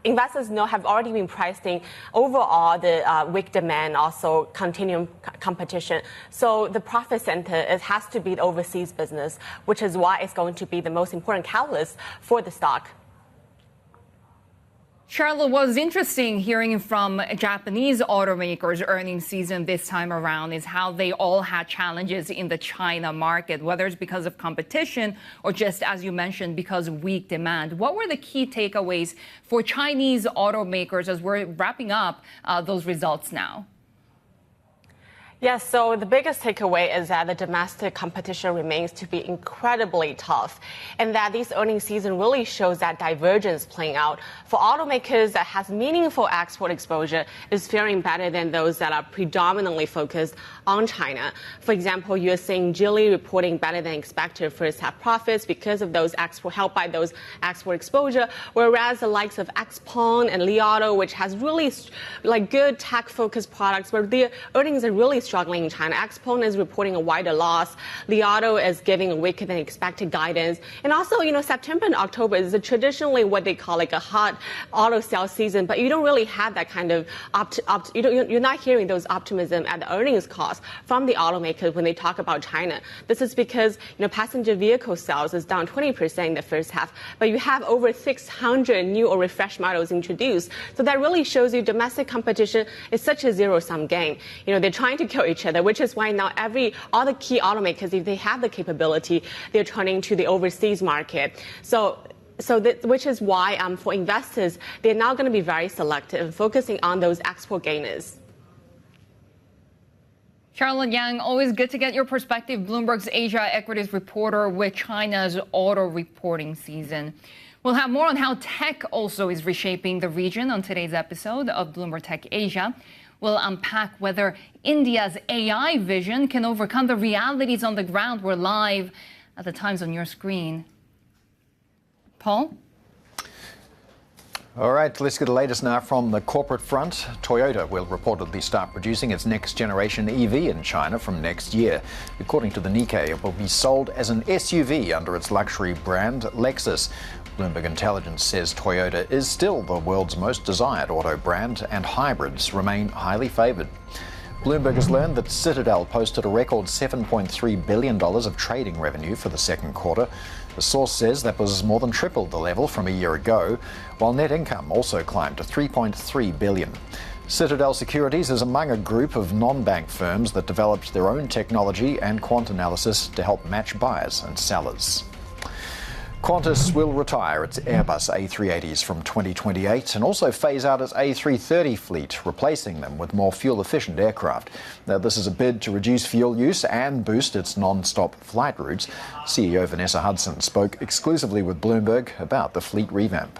investors have already been pricing overall the weak demand, also continuing competition. So the profit center has to be the overseas business, which is why it's going to be the most important catalyst for the stock. Charlotte, what was interesting hearing from Japanese automakers earnings season this time around is how they all had challenges in the China market, whether it's because of competition or just, as you mentioned, because of weak demand. What were the key takeaways for Chinese automakers as we're wrapping up those results now? Yes, so the biggest takeaway is that the domestic competition remains to be incredibly tough, and that this earnings season really shows that divergence playing out. For automakers that has meaningful export exposure is faring better than those that are predominantly focused on China. For example, you're seeing Geely reporting better than expected first half profits because of those helped by those export exposure, whereas the likes of XPeng and Li Auto, which has really good tech-focused products, where their earnings are really struggling in China. XPeng is reporting a wider loss. Li Auto is giving a weaker than expected guidance. And also, September and October is traditionally what they call a hot auto sales season, but you don't really have that kind of you're not hearing those optimism at the earnings cost from the automakers when they talk about China. This is because passenger vehicle sales is down 20% in the first half, but you have over 600 new or refreshed models introduced. So that really shows you domestic competition is such a zero-sum game. They're trying to kill each other, which is why now all the key automakers, if they have the capability, they're turning to the overseas market. Which is why for investors, they're now going to be very selective, focusing on those export gainers. Charlotte Yang, always good to get your perspective. Bloomberg's Asia equities reporter with China's auto reporting season. We'll have more on how tech also is reshaping the region on today's episode of Bloomberg Tech Asia. We'll unpack whether India's AI vision can overcome the realities on the ground. We're live at the times on your screen. Paul? All right, let's get the latest now from the corporate front. Toyota will reportedly start producing its next generation EV in China from next year. According to the Nikkei, it will be sold as an SUV under its luxury brand Lexus. Bloomberg Intelligence says Toyota is still the world's most desired auto brand and hybrids remain highly favoured. Bloomberg has learned that Citadel posted a record $7.3 billion of trading revenue for the second quarter. The source says that was more than triple the level from a year ago, while net income also climbed to $3.3 billion. Citadel Securities is among a group of non-bank firms that developed their own technology and quant analysis to help match buyers and sellers. Qantas will retire its Airbus A380s from 2028 and also phase out its A330 fleet, replacing them with more fuel-efficient aircraft. Now, this is a bid to reduce fuel use and boost its non-stop flight routes. CEO Vanessa Hudson spoke exclusively with Bloomberg about the fleet revamp.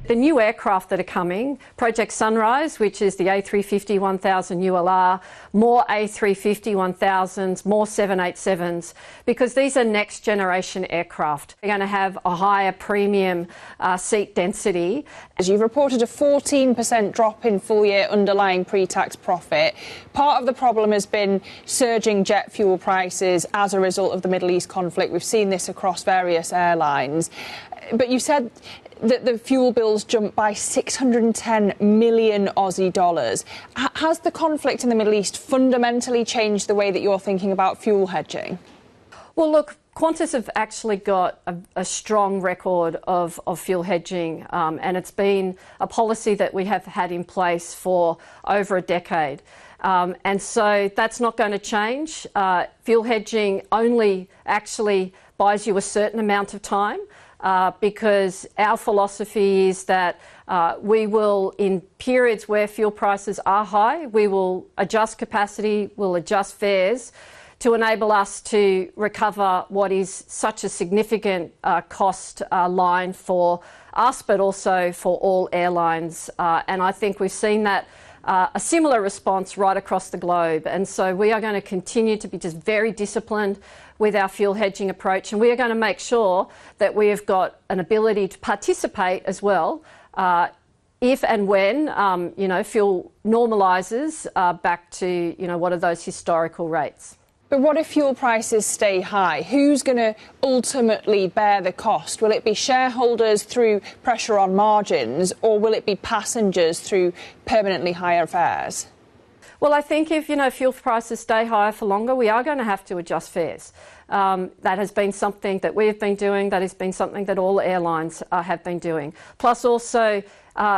The new aircraft that are coming, Project Sunrise, which is the A350-1000 ULR, more A350-1000s, more 787s, because these are next generation aircraft. They're going to have a higher premium seat density. As you've reported a 14% drop in full year underlying pre-tax profit. Part of the problem has been surging jet fuel prices as a result of the Middle East conflict. We've seen this across various airlines. But you said that the fuel bills jumped by 610 million Aussie dollars. Has the conflict in the Middle East fundamentally changed the way that you're thinking about fuel hedging? Well, look, Qantas have actually got a strong record of fuel hedging, and it's been a policy that we have had in place for over a decade. And so that's not going to change. Fuel hedging only actually buys you a certain amount of time. Because our philosophy is that we will, in periods where fuel prices are high, we will adjust capacity, we'll adjust fares to enable us to recover what is such a significant cost line for us, but also for all airlines. And I think we've seen that a similar response right across the globe. And so we are going to continue to be just very disciplined with our fuel hedging approach, and we are going to make sure that we have got an ability to participate as well if and when fuel normalises back to what are those historical rates. But what if fuel prices stay high? Who's going to ultimately bear the cost? Will it be shareholders through pressure on margins, or will it be passengers through permanently higher fares? Well, I think if, fuel prices stay higher for longer, we are going to have to adjust fares. That has been something that we have been doing. That has been something that all airlines have been doing. Plus also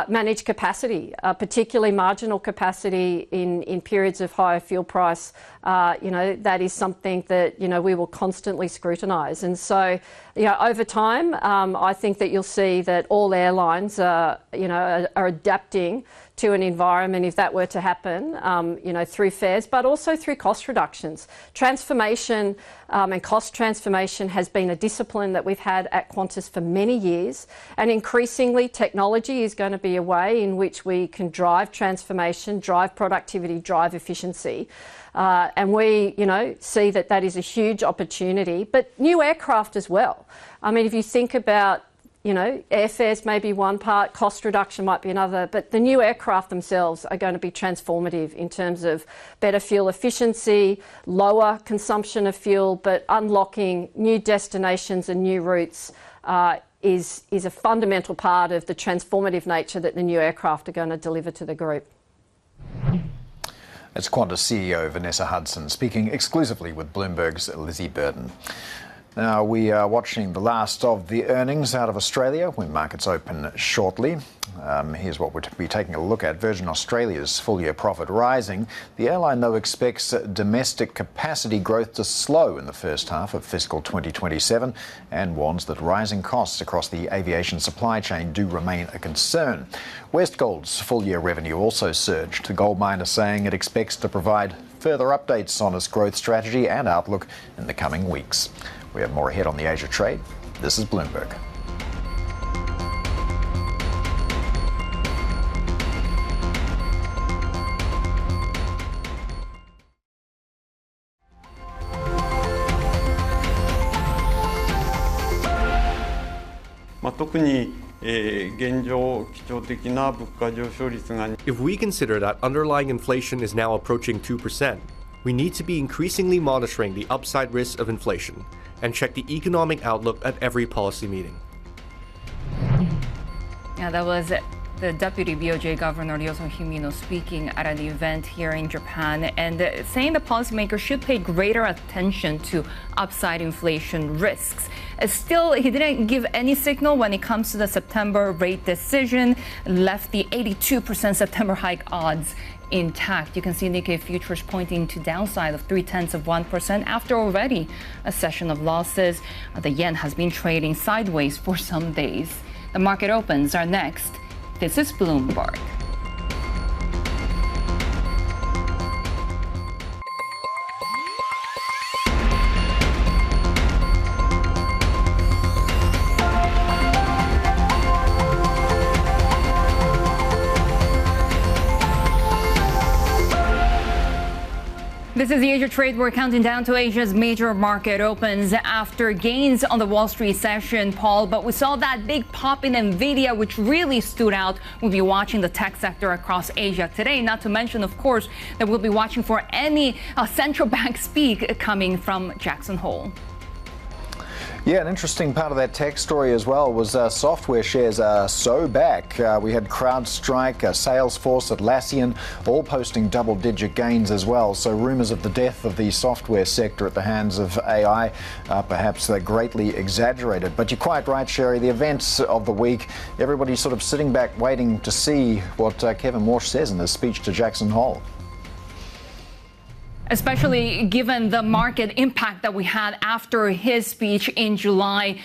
manage capacity, particularly marginal capacity in periods of higher fuel price. That is something that, we will constantly scrutinise. And so, over time, I think that you'll see that all airlines are adapting to an environment, if that were to happen, through fares, but also through cost reductions. Transformation and cost transformation has been a discipline that we've had at Qantas for many years, and increasingly technology is going to be a way in which we can drive transformation, drive productivity, drive efficiency. And we, see that is a huge opportunity, but new aircraft as well. I mean, if you think about airfares may be one part, cost reduction might be another, but the new aircraft themselves are going to be transformative in terms of better fuel efficiency, lower consumption of fuel, but unlocking new destinations and new routes is a fundamental part of the transformative nature that the new aircraft are going to deliver to the group. It's Qantas CEO Vanessa Hudson speaking exclusively with Bloomberg's Lizzie Burton. Now, we are watching the last of the earnings out of Australia when markets open shortly. Here's what we'll be taking a look at. Virgin Australia's full-year profit rising. The airline, though, expects domestic capacity growth to slow in the first half of fiscal 2027 and warns that rising costs across the aviation supply chain do remain a concern. Westgold's full-year revenue also surged. The gold miner saying it expects to provide further updates on its growth strategy and outlook in the coming weeks. We have more ahead on the Asia trade. This is Bloomberg. If we consider that underlying inflation is now approaching 2%, we need to be increasingly monitoring the upside risks of inflation and check the economic outlook at every policy meeting. Yeah, that was the Deputy BOJ Governor Ryoso Himino speaking at an event here in Japan and saying the policymakers should pay greater attention to upside inflation risks. Still, he didn't give any signal when it comes to the September rate decision, left the 82% September hike odds intact. You can see Nikkei futures pointing to downside of 0.3% after already a session of losses. The yen has been trading sideways for some days. The market opens are next. This is Bloomberg. This is the Asia Trade. We're counting down to Asia's major market opens after gains on the Wall Street session, Paul. But we saw that big pop in Nvidia, which really stood out. We'll be watching the tech sector across Asia today. Not to mention, of course, that we'll be watching for any central bank speak coming from Jackson Hole. Yeah, an interesting part of that tech story as well was software shares are so back. We had CrowdStrike, Salesforce, Atlassian, all posting double-digit gains as well. So rumours of the death of the software sector at the hands of AI are perhaps greatly exaggerated. But you're quite right, Shery, the events of the week, everybody's sort of sitting back waiting to see what Kevin Warsh says in his speech to Jackson Hole. Especially given the market impact that we had after his speech in July,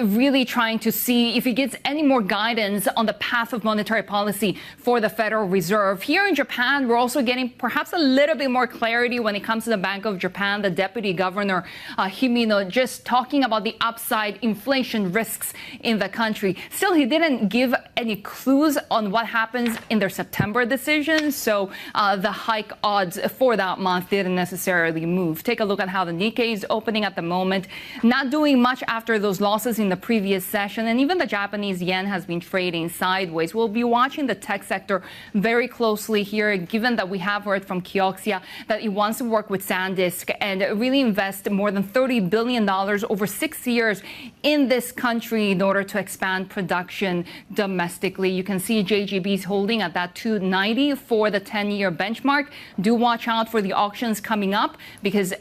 really trying to see if he gets any more guidance on the path of monetary policy for the Federal Reserve. Here in Japan, we're also getting perhaps a little bit more clarity when it comes to the Bank of Japan. The Deputy Governor Himino just talking about the upside inflation risks in the country. Still, he didn't give any clues on what happens in their September decision. So the hike odds for that month half didn't necessarily move. Take a look at how the Nikkei is opening at the moment, not doing much after those losses in the previous session, and even the Japanese yen has been trading sideways. We'll be watching the tech sector very closely here, given that we have heard from Kioxia that it wants to work with SanDisk and really invest more than $30 billion over 6 years in this country in order to expand production domestically. You can see JGB's holding at that 290 for the 10-year benchmark. Do watch out for the auctions coming up, because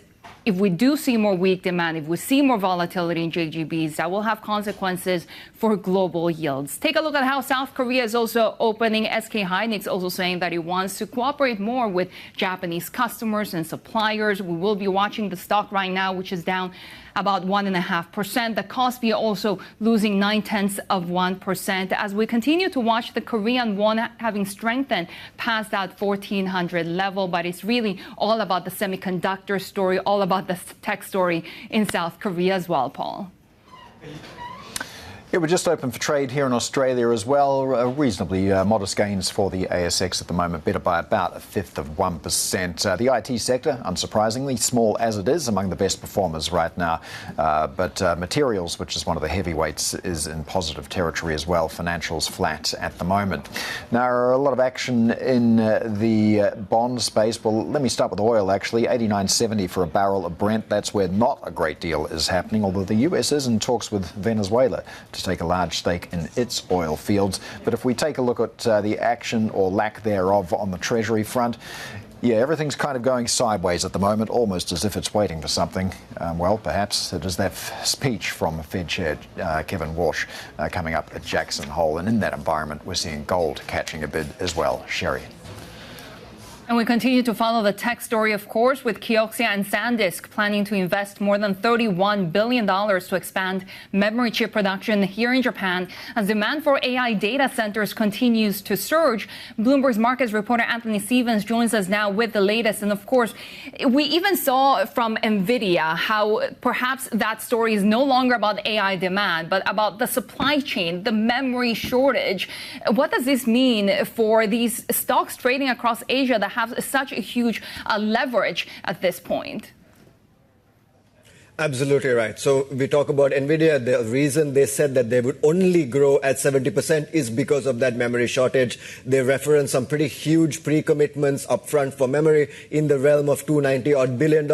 if we do see more weak demand, if we see more volatility in JGBs, that will have consequences for global yields. Take a look at how South Korea is also opening. SK Hynix also saying that it wants to cooperate more with Japanese customers and suppliers. We will be watching the stock right now, which is down about 1.5%. The Kospi also losing 0.9%, as we continue to watch the Korean won having strengthened past that 1400 level. But it's really all about the semiconductor story, all about the tech story in South Korea as well, Paul. Yeah, we're just open for trade here in Australia as well. Reasonably modest gains for the ASX at the moment, better by about 0.1%. The IT sector, unsurprisingly, small as it is, among the best performers right now. But materials, which is one of the heavyweights, is in positive territory as well. Financials flat at the moment. Now, a lot of action in the bond space. Well, let me start with oil, actually. 89.70 for a barrel of Brent. That's where not a great deal is happening, although the US is in talks with Venezuela to take a large stake in its oil fields. But if we take a look at the action or lack thereof on the Treasury front, yeah, everything's kind of going sideways at the moment, almost as if it's waiting for something. Well, perhaps it is that speech from Fed Chair Kevin Warsh coming up at Jackson Hole. And in that environment, we're seeing gold catching a bid as well. Shery. And we continue to follow the tech story, of course, with Kioxia and SanDisk planning to invest more than $31 billion to expand memory chip production here in Japan as demand for AI data centers continues to surge. Bloomberg's markets reporter Anthony Stevens joins us now with the latest. And of course, we even saw from Nvidia how perhaps that story is no longer about AI demand, but about the supply chain, the memory shortage. What does this mean for these stocks trading across Asia that have such a huge leverage at this point? Absolutely right. So we talk about Nvidia. The reason they said that they would only grow at 70% is because of that memory shortage. They reference some pretty huge pre-commitments upfront for memory in the realm of $290 billion.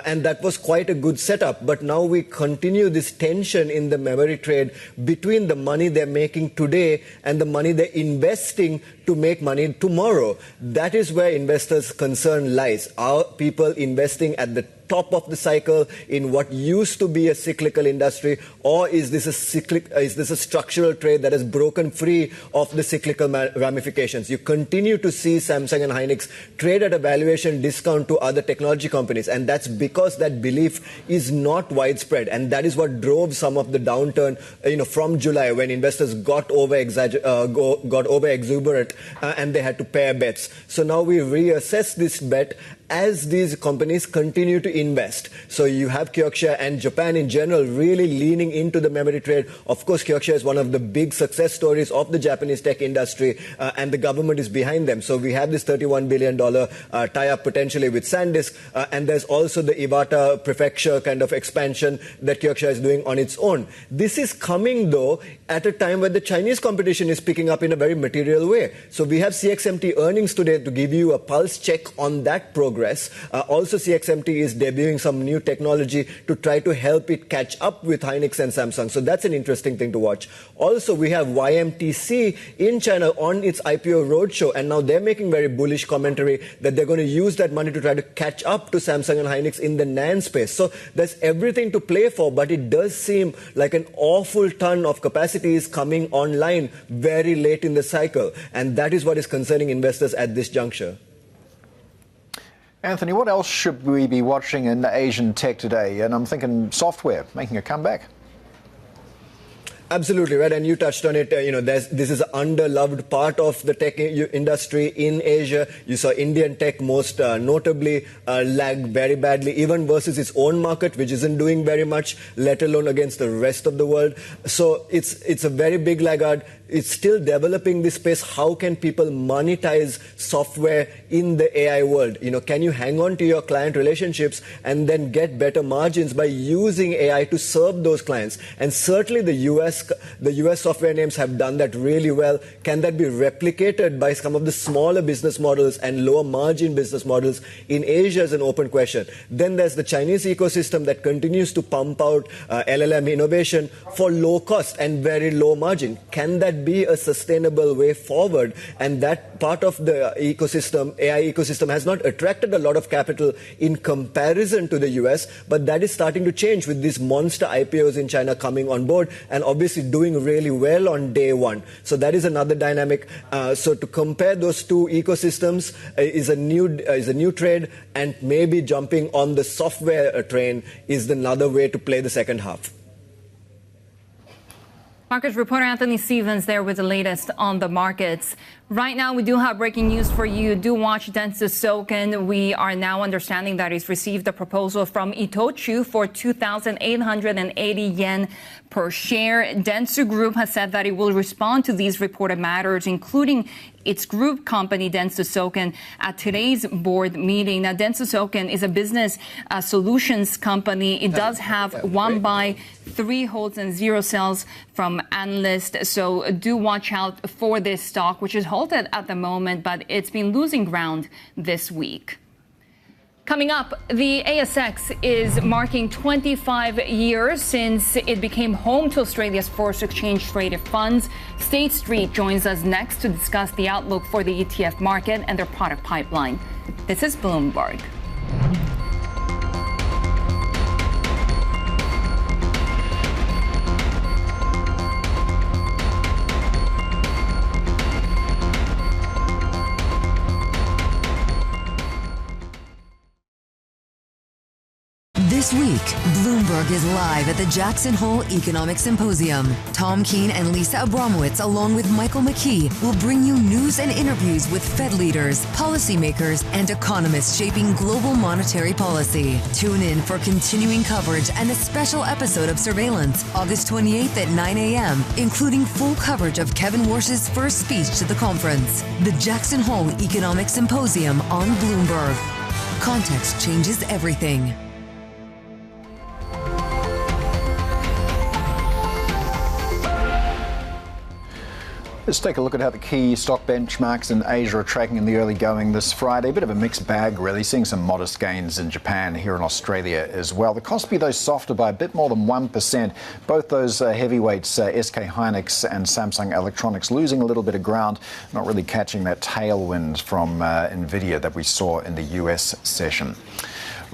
And that was quite a good setup. But now we continue this tension in the memory trade between the money they're making today and the money they're investing to make money tomorrow. That is where investors' concern lies. Are people investing at the top of the cycle in what used to be a cyclical industry, or is this a structural trade that has broken free of the cyclical ramifications? You continue to see Samsung and Hynix trade at a valuation discount to other technology companies, and that's because that belief is not widespread, and that is what drove some of the downturn, from July, when investors got over exuberant and they had to pair bets. So now we reassess this bet as these companies continue to invest. So you have Kioxia and Japan in general really leaning into the memory trade. Of course, Kioxia is one of the big success stories of the Japanese tech industry, and the government is behind them. So we have this $31 billion tie-up potentially with SanDisk, and there's also the Iwata prefecture kind of expansion that Kioxia is doing on its own. This is coming, though, at a time when the Chinese competition is picking up in a very material way. So we have CXMT earnings today to give you a pulse check on that progress. Also, CXMT is debuting some new technology to try to help it catch up with Hynix and Samsung. So that's an interesting thing to watch. Also, we have YMTC in China on its IPO roadshow, and now they're making very bullish commentary that they're going to use that money to try to catch up to Samsung and Hynix in the NAND space. So there's everything to play for, but it does seem like an awful ton of capacity is coming online very late in the cycle, and that is what is concerning investors at this juncture. Anthony, what else should we be watching in Asian tech today? And I'm thinking software making a comeback. Absolutely right, and you touched on it. This is an underloved part of the tech industry in Asia. You saw Indian tech most notably lag very badly, even versus its own market, which isn't doing very much, let alone against the rest of the world. So it's a very big laggard. it's still developing this space. How can people monetize software in the AI world? Can you hang on to your client relationships and then get better margins by using AI to serve those clients? And certainly the US software names have done that really well. Can that be replicated by some of the smaller business models and lower margin business models in Asia is an open question. Then there's the Chinese ecosystem that continues to pump out LLM innovation for low cost and very low margin. Can that be a sustainable way forward? And that part of the ecosystem, AI ecosystem, has not attracted a lot of capital in comparison to the US, but that is starting to change with these monster IPOs in China coming on board and obviously doing really well on day one. So that is another dynamic. So to compare those two ecosystems is a new trade, and maybe jumping on the software train is another way to play the second half. Markets reporter Anthony Stevens there with the latest on the markets. Right now, we do have breaking news for you. Do watch Dentsu Soken. We are now understanding that he's received a proposal from Itochu for 2,880 yen per share. Dentsu Group has said that it will respond to these reported matters, including its group company, Dentsu Soken, at today's board meeting. Now, Dentsu Soken is a business solutions company. It does have 1 buy, 3 holds, and 0 sells from analysts. So do watch out for this stock, which is halted at the moment, but it's been losing ground this week. Coming up, the ASX is marking 25 years since it became home to Australia's first exchange-traded funds. State Street joins us next to discuss the outlook for the ETF market and their product pipeline. This is Bloomberg. This week, Bloomberg is live at the Jackson Hole Economic Symposium. Tom Keene and Lisa Abramowitz, along with Michael McKee, will bring you news and interviews with Fed leaders, policymakers, and economists shaping global monetary policy. Tune in for continuing coverage and a special episode of Surveillance, August 28th at 9 a.m., including full coverage of Kevin Warsh's first speech to the conference. The Jackson Hole Economic Symposium on Bloomberg. Context changes everything. Let's take a look at how the key stock benchmarks in Asia are tracking in the early going this Friday. A bit of a mixed bag, really. Seeing some modest gains in Japan, here in Australia as well. The Kospi, though, softer by a bit more than 1%. Both those heavyweights, SK Hynix and Samsung Electronics, losing a little bit of ground, not really catching that tailwind from Nvidia that we saw in the US session.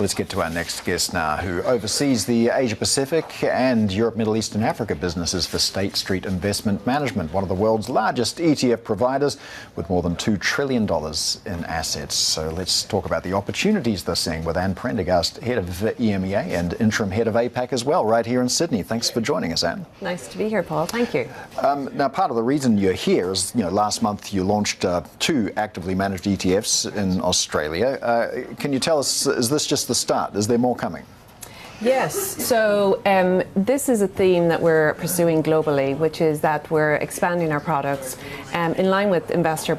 Let's get to our next guest now, who oversees the Asia-Pacific and Europe, Middle East and Africa businesses for State Street Investment Management, one of the world's largest ETF providers with more than $2 trillion in assets. So let's talk about the opportunities they're seeing with Anne Prendergast, head of EMEA and interim head of APAC as well, right here in Sydney. Thanks for joining us, Anne. Nice to be here, Paul. Thank you. Now, part of the reason you're here is, last month you launched 2 actively managed ETFs in Australia. Can you tell us, is this just the start? Is there more coming? Yes. So this is a theme that we're pursuing globally, which is that we're expanding our products in line with investor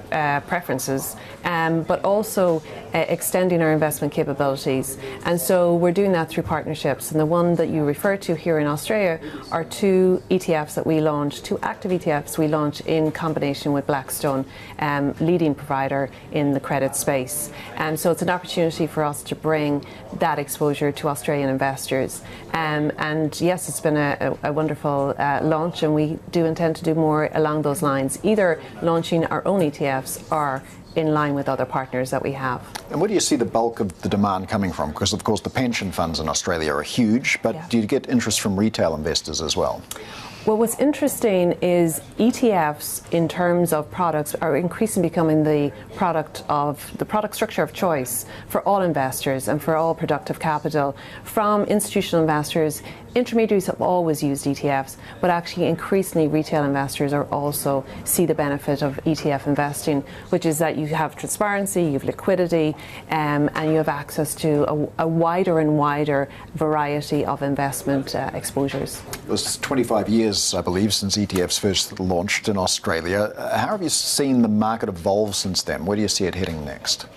preferences, but also extending our investment capabilities. And so we're doing that through partnerships. And the one that you refer to here in Australia are 2 ETFs that we launched, 2 active ETFs we launched in combination with Blackstone, leading provider in the credit space. And so it's an opportunity for us to bring that exposure to Australian investors. And yes, it's been a wonderful launch, and we do intend to do more along those lines, either launching our own ETFs or in line with other partners that we have. And where do you see the bulk of the demand coming from? Because, of course, the pension funds in Australia are huge, but do you get interest from retail investors as well? Well, what's interesting is ETFs in terms of products are increasingly becoming the product structure of choice for all investors and for all productive capital, from institutional investors intermediaries have always used ETFs, but actually increasingly retail investors are also see the benefit of ETF investing, which is that you have transparency, you have liquidity, and you have access to a wider and wider variety of investment exposures. It was 25 years, I believe, since ETFs first launched in Australia. How have you seen the market evolve since then? Where do you see it heading next?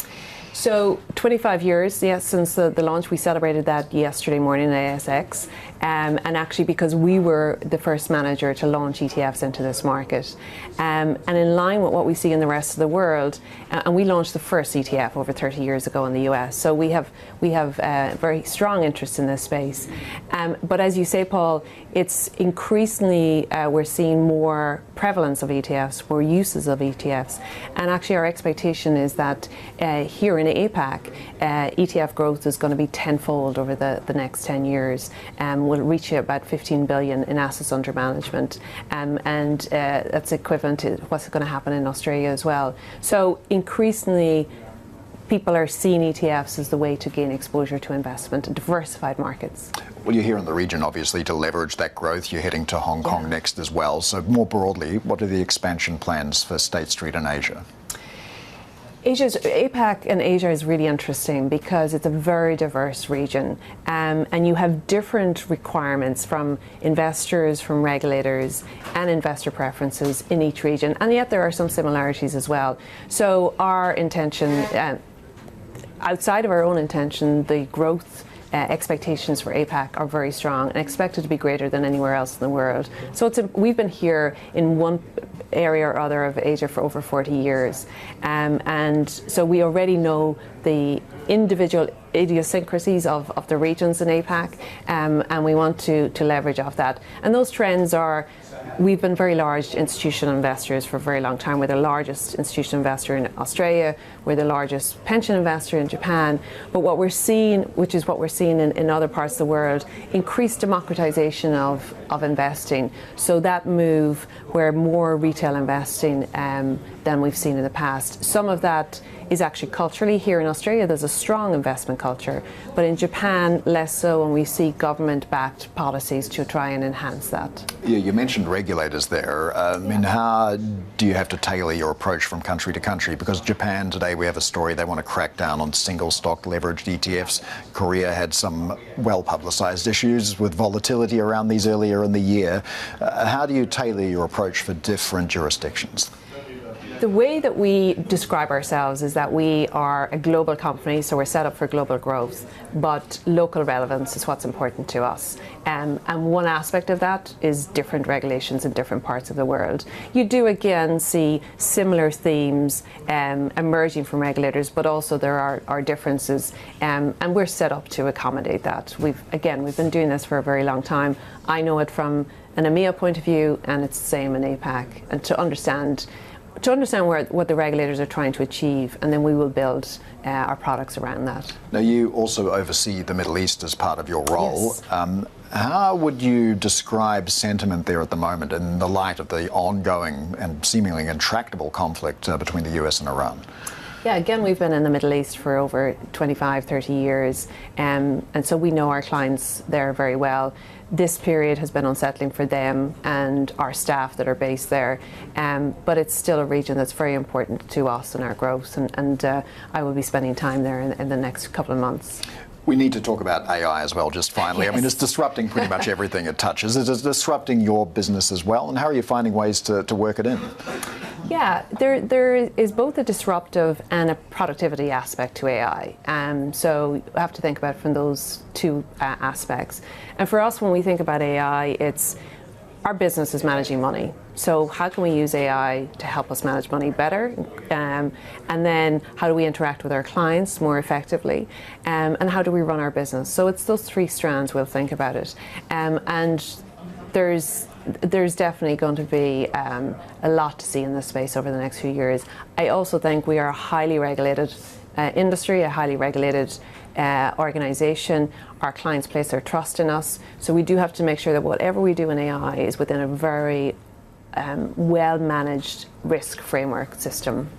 So 25 years, yes, since the launch. We celebrated that yesterday morning at ASX. And actually because we were the first manager to launch ETFs into this market. And in line with what we see in the rest of the world, and we launched the first ETF over 30 years ago in the US. So we have very strong interest in this space. But as you say, Paul, it's increasingly, we're seeing more prevalence of ETFs, more uses of ETFs. And actually our expectation is that here in APAC, ETF growth is going to be tenfold over the next 10 years. Will reach about 15 billion in assets under management, and that's equivalent to what's going to happen in Australia as well. So increasingly, people are seeing ETFs as the way to gain exposure to investment and diversified markets. Well, you're here in the region, obviously, to leverage that growth. You're heading to Hong Kong next as well. So more broadly, what are the expansion plans for State Street in Asia? APAC and Asia is really interesting because it's a very diverse region, and you have different requirements from investors, from regulators, and investor preferences in each region, and yet there are some similarities as well. So our intention, outside of our own intention, the growth expectations for APAC are very strong and expected to be greater than anywhere else in the world. So we've been here in one area or other of Asia for over 40 years. And so we already know the individual idiosyncrasies of the regions in APAC, and we want to leverage off that. And those trends are, we've been very large institutional investors for a very long time. We're the largest institutional investor in Australia. We're the largest pension investor in Japan. But what we're seeing, which is what we're seeing in other parts of the world, increased democratization of investing. So that move where more retail investing than we've seen in the past. Some of that is actually culturally. Here in Australia, there's a strong investment culture, but in Japan, less so, and we see government-backed policies to try and enhance that. Yeah, you mentioned regulators there. I mean, how do you have to tailor your approach from country to country? Because Japan today, we have a story, they want to crack down on single stock leveraged ETFs. Korea had some well-publicized issues with volatility around these earlier in the year. How do you tailor your approach for different jurisdictions? The way that we describe ourselves is that we are a global company, so we're set up for global growth, but local relevance is what's important to us. And one aspect of that is different regulations in different parts of the world. You do again see similar themes emerging from regulators, but also there are differences, and we're set up to accommodate that. We've been doing this for a very long time. I know it from an EMEA point of view, and it's the same in APAC, and to understand what the regulators are trying to achieve, and then we will build our products around that. Now, you also oversee the Middle East as part of your role. Yes. How would you describe sentiment there at the moment in the light of the ongoing and seemingly intractable conflict between the US and Iran? Yeah, again, we've been in the Middle East for over 25, 30 years, and so we know our clients there very well. This period has been unsettling for them and our staff that are based there, but it's still a region that's very important to us and our growth, and I will be spending time there in the next couple of months. We need to talk about AI as well, just finally. Yes. I mean, it's disrupting pretty much everything it touches. It's disrupting your business as well, and how are you finding ways to work it in? Yeah, there is both a disruptive and a productivity aspect to AI. So you have to think about it from those two aspects. And for us, when we think about AI, it's our business is managing money. So how can we use AI to help us manage money better? And then how do we interact with our clients more effectively? And how do we run our business? So it's those three strands we'll think about it. And there's definitely going to be a lot to see in this space over the next few years. I also think we are a highly regulated industry, a highly regulated organization. Our clients place their trust in us. So we do have to make sure that whatever we do in AI is within a very well-managed risk framework system.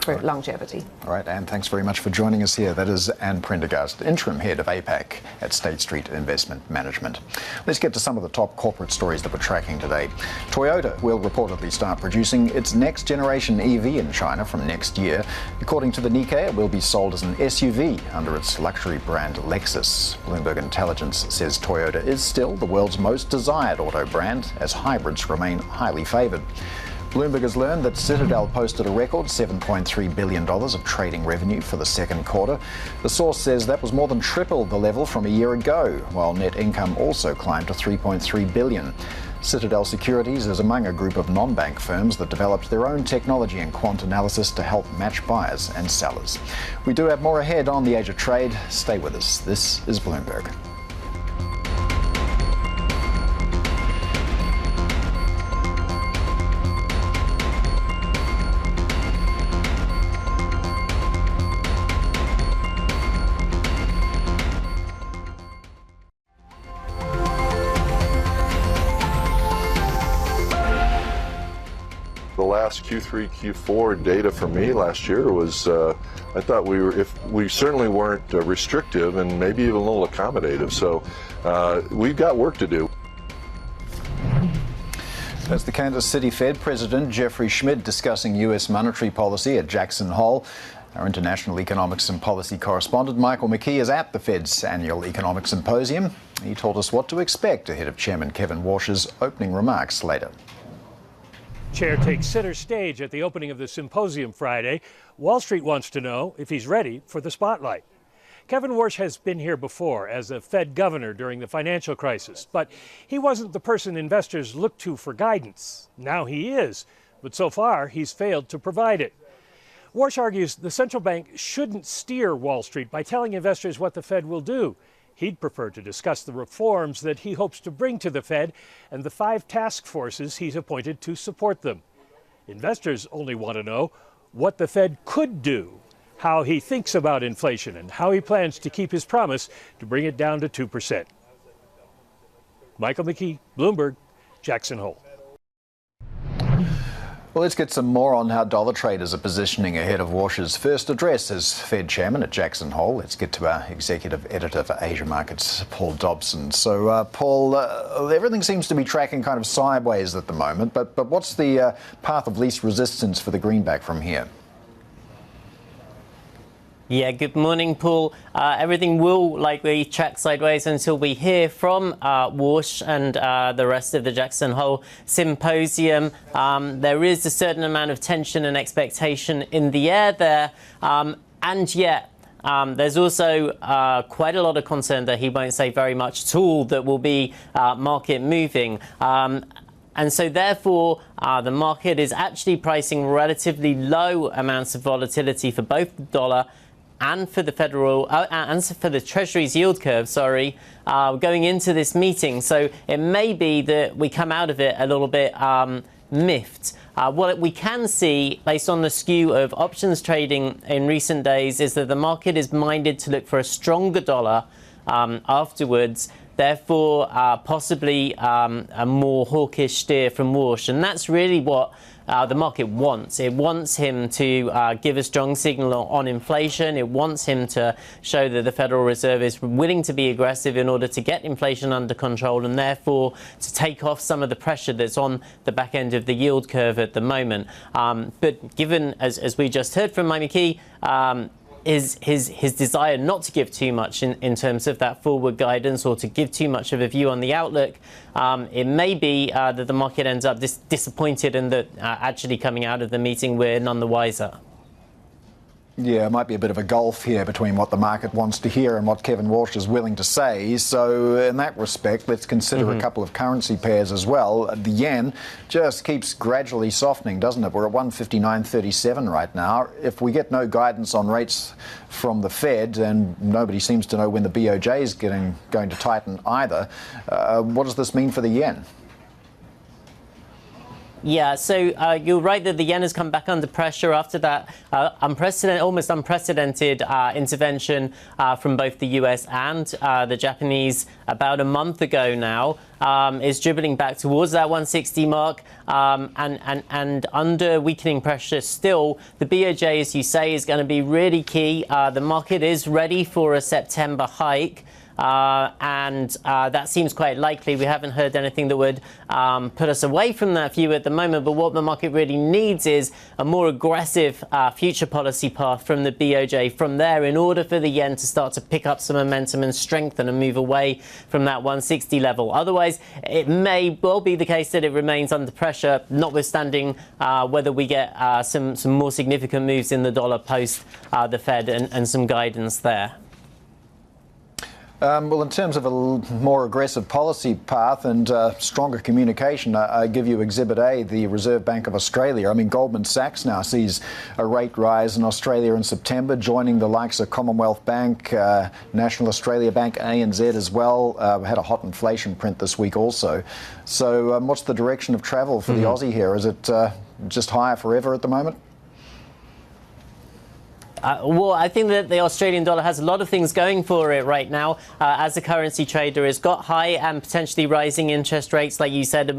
for longevity. All right, Anne, thanks very much for joining us here. That is Anne Prendergast, interim head of APAC at State Street Investment Management. Let's get to some of the top corporate stories that we're tracking today. Toyota will reportedly start producing its next generation EV in China from next year. According to the Nikkei, it will be sold as an SUV under its luxury brand Lexus. Bloomberg Intelligence says Toyota is still the world's most desired auto brand, as hybrids remain highly favoured. Bloomberg has learned that Citadel posted a record $7.3 billion of trading revenue for the second quarter. The source says that was more than triple the level from a year ago, while net income also climbed to $3.3 billion. Citadel Securities is among a group of non-bank firms that developed their own technology and quant analysis to help match buyers and sellers. We do have more ahead on the Asia Trade. Stay with us. This is Bloomberg. The last Q3, Q4 data for me last year was, I thought we certainly weren't restrictive and maybe even a little accommodative. So we've got work to do. That's the Kansas City Fed President Jeffrey Schmid discussing U.S. monetary policy at Jackson Hole. Our international economics and policy correspondent Michael McKee is at the Fed's annual economic symposium. He told us what to expect ahead of Chairman Kevin Warsh's opening remarks later. Chair takes center stage at the opening of the symposium Friday. Wall Street wants to know if he's ready for the spotlight. Kevin Warsh has been here before as a Fed governor during the financial crisis, but he wasn't the person investors looked to for guidance. Now he is, but so far he's failed to provide it. Warsh argues the central bank shouldn't steer Wall Street by telling investors what the Fed will do. He'd prefer to discuss the reforms that he hopes to bring to the Fed and the 5 task forces he's appointed to support them. Investors only want to know what the Fed could do, how he thinks about inflation, and how he plans to keep his promise to bring it down to 2%. Michael McKee, Bloomberg, Jackson Hole. Well, let's get some more on how dollar traders are positioning ahead of Warsh's first address as Fed chairman at Jackson Hole. Let's get to our executive editor for Asia Markets, Paul Dobson. So, Paul, everything seems to be tracking kind of sideways at the moment, but what's the path of least resistance for the greenback from here? Yeah, good morning, Paul. Everything will likely track sideways until we hear from Warsh and the rest of the Jackson Hole symposium. There is a certain amount of tension and expectation in the air there, and yet there's also quite a lot of concern that he won't say very much at all that will be market moving. And so therefore, the market is actually pricing relatively low amounts of volatility for both the dollar and for the federal and for the Treasury's yield curve, going into this meeting. So it may be that we come out of it a little bit miffed. What we can see, based on the skew of options trading in recent days, is that the market is minded to look for a stronger dollar afterwards. Therefore, possibly a more hawkish steer from Warsh. And that's really what the market wants. It wants him to give a strong signal on inflation. It wants him to show that the Federal Reserve is willing to be aggressive in order to get inflation under control and therefore to take off some of the pressure that's on the back end of the yield curve at the moment. But given, as we just heard from Mike McKee, his desire not to give too much in terms of that forward guidance or to give too much of a view on the outlook, it may be that the market ends up disappointed and that actually coming out of the meeting we're none the wiser. Yeah, it might be a bit of a gulf here between what the market wants to hear and what Kevin Warsh is willing to say. So in that respect, let's consider a couple of currency pairs as well. The yen just keeps gradually softening, doesn't it? We're at 159.37 right now. If we get no guidance on rates from the Fed, and nobody seems to know when the BOJ is going to tighten either, what does this mean for the yen? Yeah, so you're right that the yen has come back under pressure after that almost unprecedented intervention from both the US and the Japanese about a month ago now. is dribbling back towards that 160 mark, and under weakening pressure still. The BOJ, as you say, is going to be really key. The market is ready for a September hike. And that seems quite likely. We haven't heard anything that would put us away from that view at the moment. But what the market really needs is a more aggressive future policy path from the BOJ from there in order for the yen to start to pick up some momentum and strengthen and move away from that 160 level. Otherwise, it may well be the case that it remains under pressure, notwithstanding whether we get some more significant moves in the dollar post the Fed and some guidance there. Well, in terms of a more aggressive policy path and stronger communication, I give you Exhibit A, the Reserve Bank of Australia. I mean, Goldman Sachs now sees a rate rise in Australia in September, joining the likes of Commonwealth Bank, National Australia Bank, ANZ as well. We had a hot inflation print this week also. So what's the direction of travel for the Aussie here? Is it just higher forever at the moment? Well, I think that the Australian dollar has a lot of things going for it right now. As a currency trader, it's got high and potentially rising interest rates, like you said,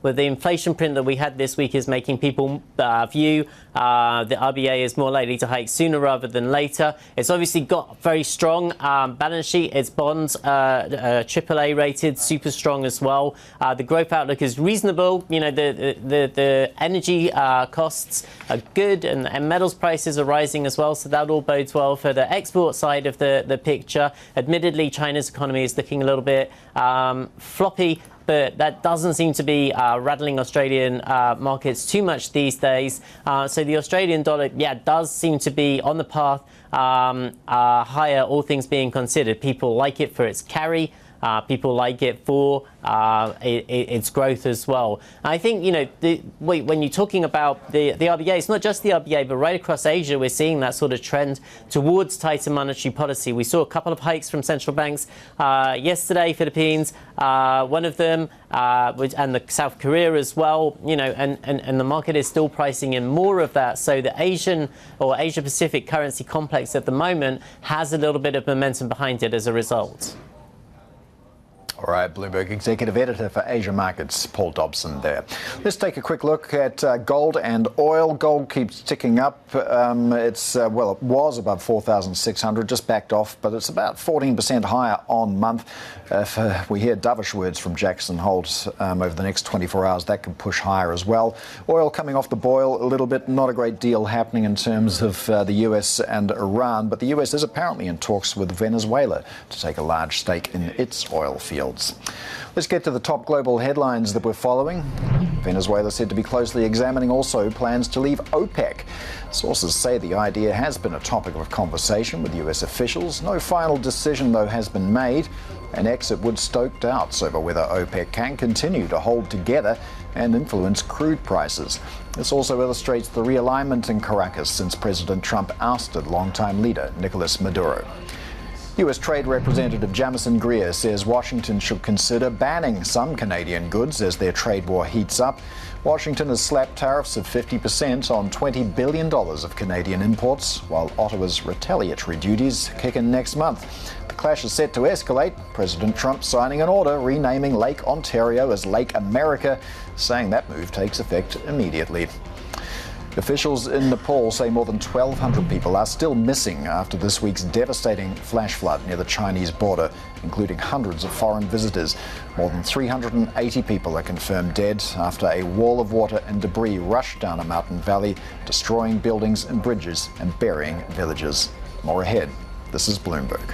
with the inflation print that we had this week is making people view the RBA is more likely to hike sooner rather than later. It's obviously got very strong balance sheet. Its bonds AAA rated, super strong as well. The growth outlook is reasonable. You know, the energy costs are good, and metals prices are rising as well, so that all bodes well for the export side of the picture. Admittedly, China's economy is looking a little bit floppy, but that doesn't seem to be rattling Australian markets too much these days. So the Australian dollar, does seem to be on the path higher, all things being considered. People like it for its carry. People like it for its growth as well. I think, you know, when you're talking about the RBA, it's not just the RBA, but right across Asia, we're seeing that sort of trend towards tighter monetary policy. We saw a couple of hikes from central banks yesterday, Philippines, one of them, and the South Korea as well, you know, and the market is still pricing in more of that. So the Asian or Asia-Pacific currency complex at the moment has a little bit of momentum behind it as a result. All right, Bloomberg Executive Editor for Asia Markets, Paul Dobson there. Let's take a quick look at gold and oil. Gold keeps ticking up. It was above 4,600, just backed off, but it's about 14% higher on month. If we hear dovish words from Jackson Hole over the next 24 hours, that can push higher as well. Oil coming off the boil a little bit. Not a great deal happening in terms of the US and Iran, but the US is apparently in talks with Venezuela to take a large stake in its oil field. Let's get to the top global headlines that we're following. Venezuela said to be closely examining also plans to leave OPEC. Sources say the idea has been a topic of conversation with US officials. No final decision, though, has been made. An exit would stoke doubts over whether OPEC can continue to hold together and influence crude prices. This also illustrates the realignment in Caracas since President Trump ousted longtime leader Nicolas Maduro. US Trade Representative Jamison Greer says Washington should consider banning some Canadian goods as their trade war heats up. Washington has slapped tariffs of 50% on $20 billion of Canadian imports, while Ottawa's retaliatory duties kick in next month. The clash is set to escalate, President Trump signing an order renaming Lake Ontario as Lake America, saying that move takes effect immediately. Officials in Nepal say more than 1,200 people are still missing after this week's devastating flash flood near the Chinese border, including hundreds of foreign visitors. More than 380 people are confirmed dead after a wall of water and debris rushed down a mountain valley, destroying buildings and bridges and burying villages. More ahead. This is Bloomberg.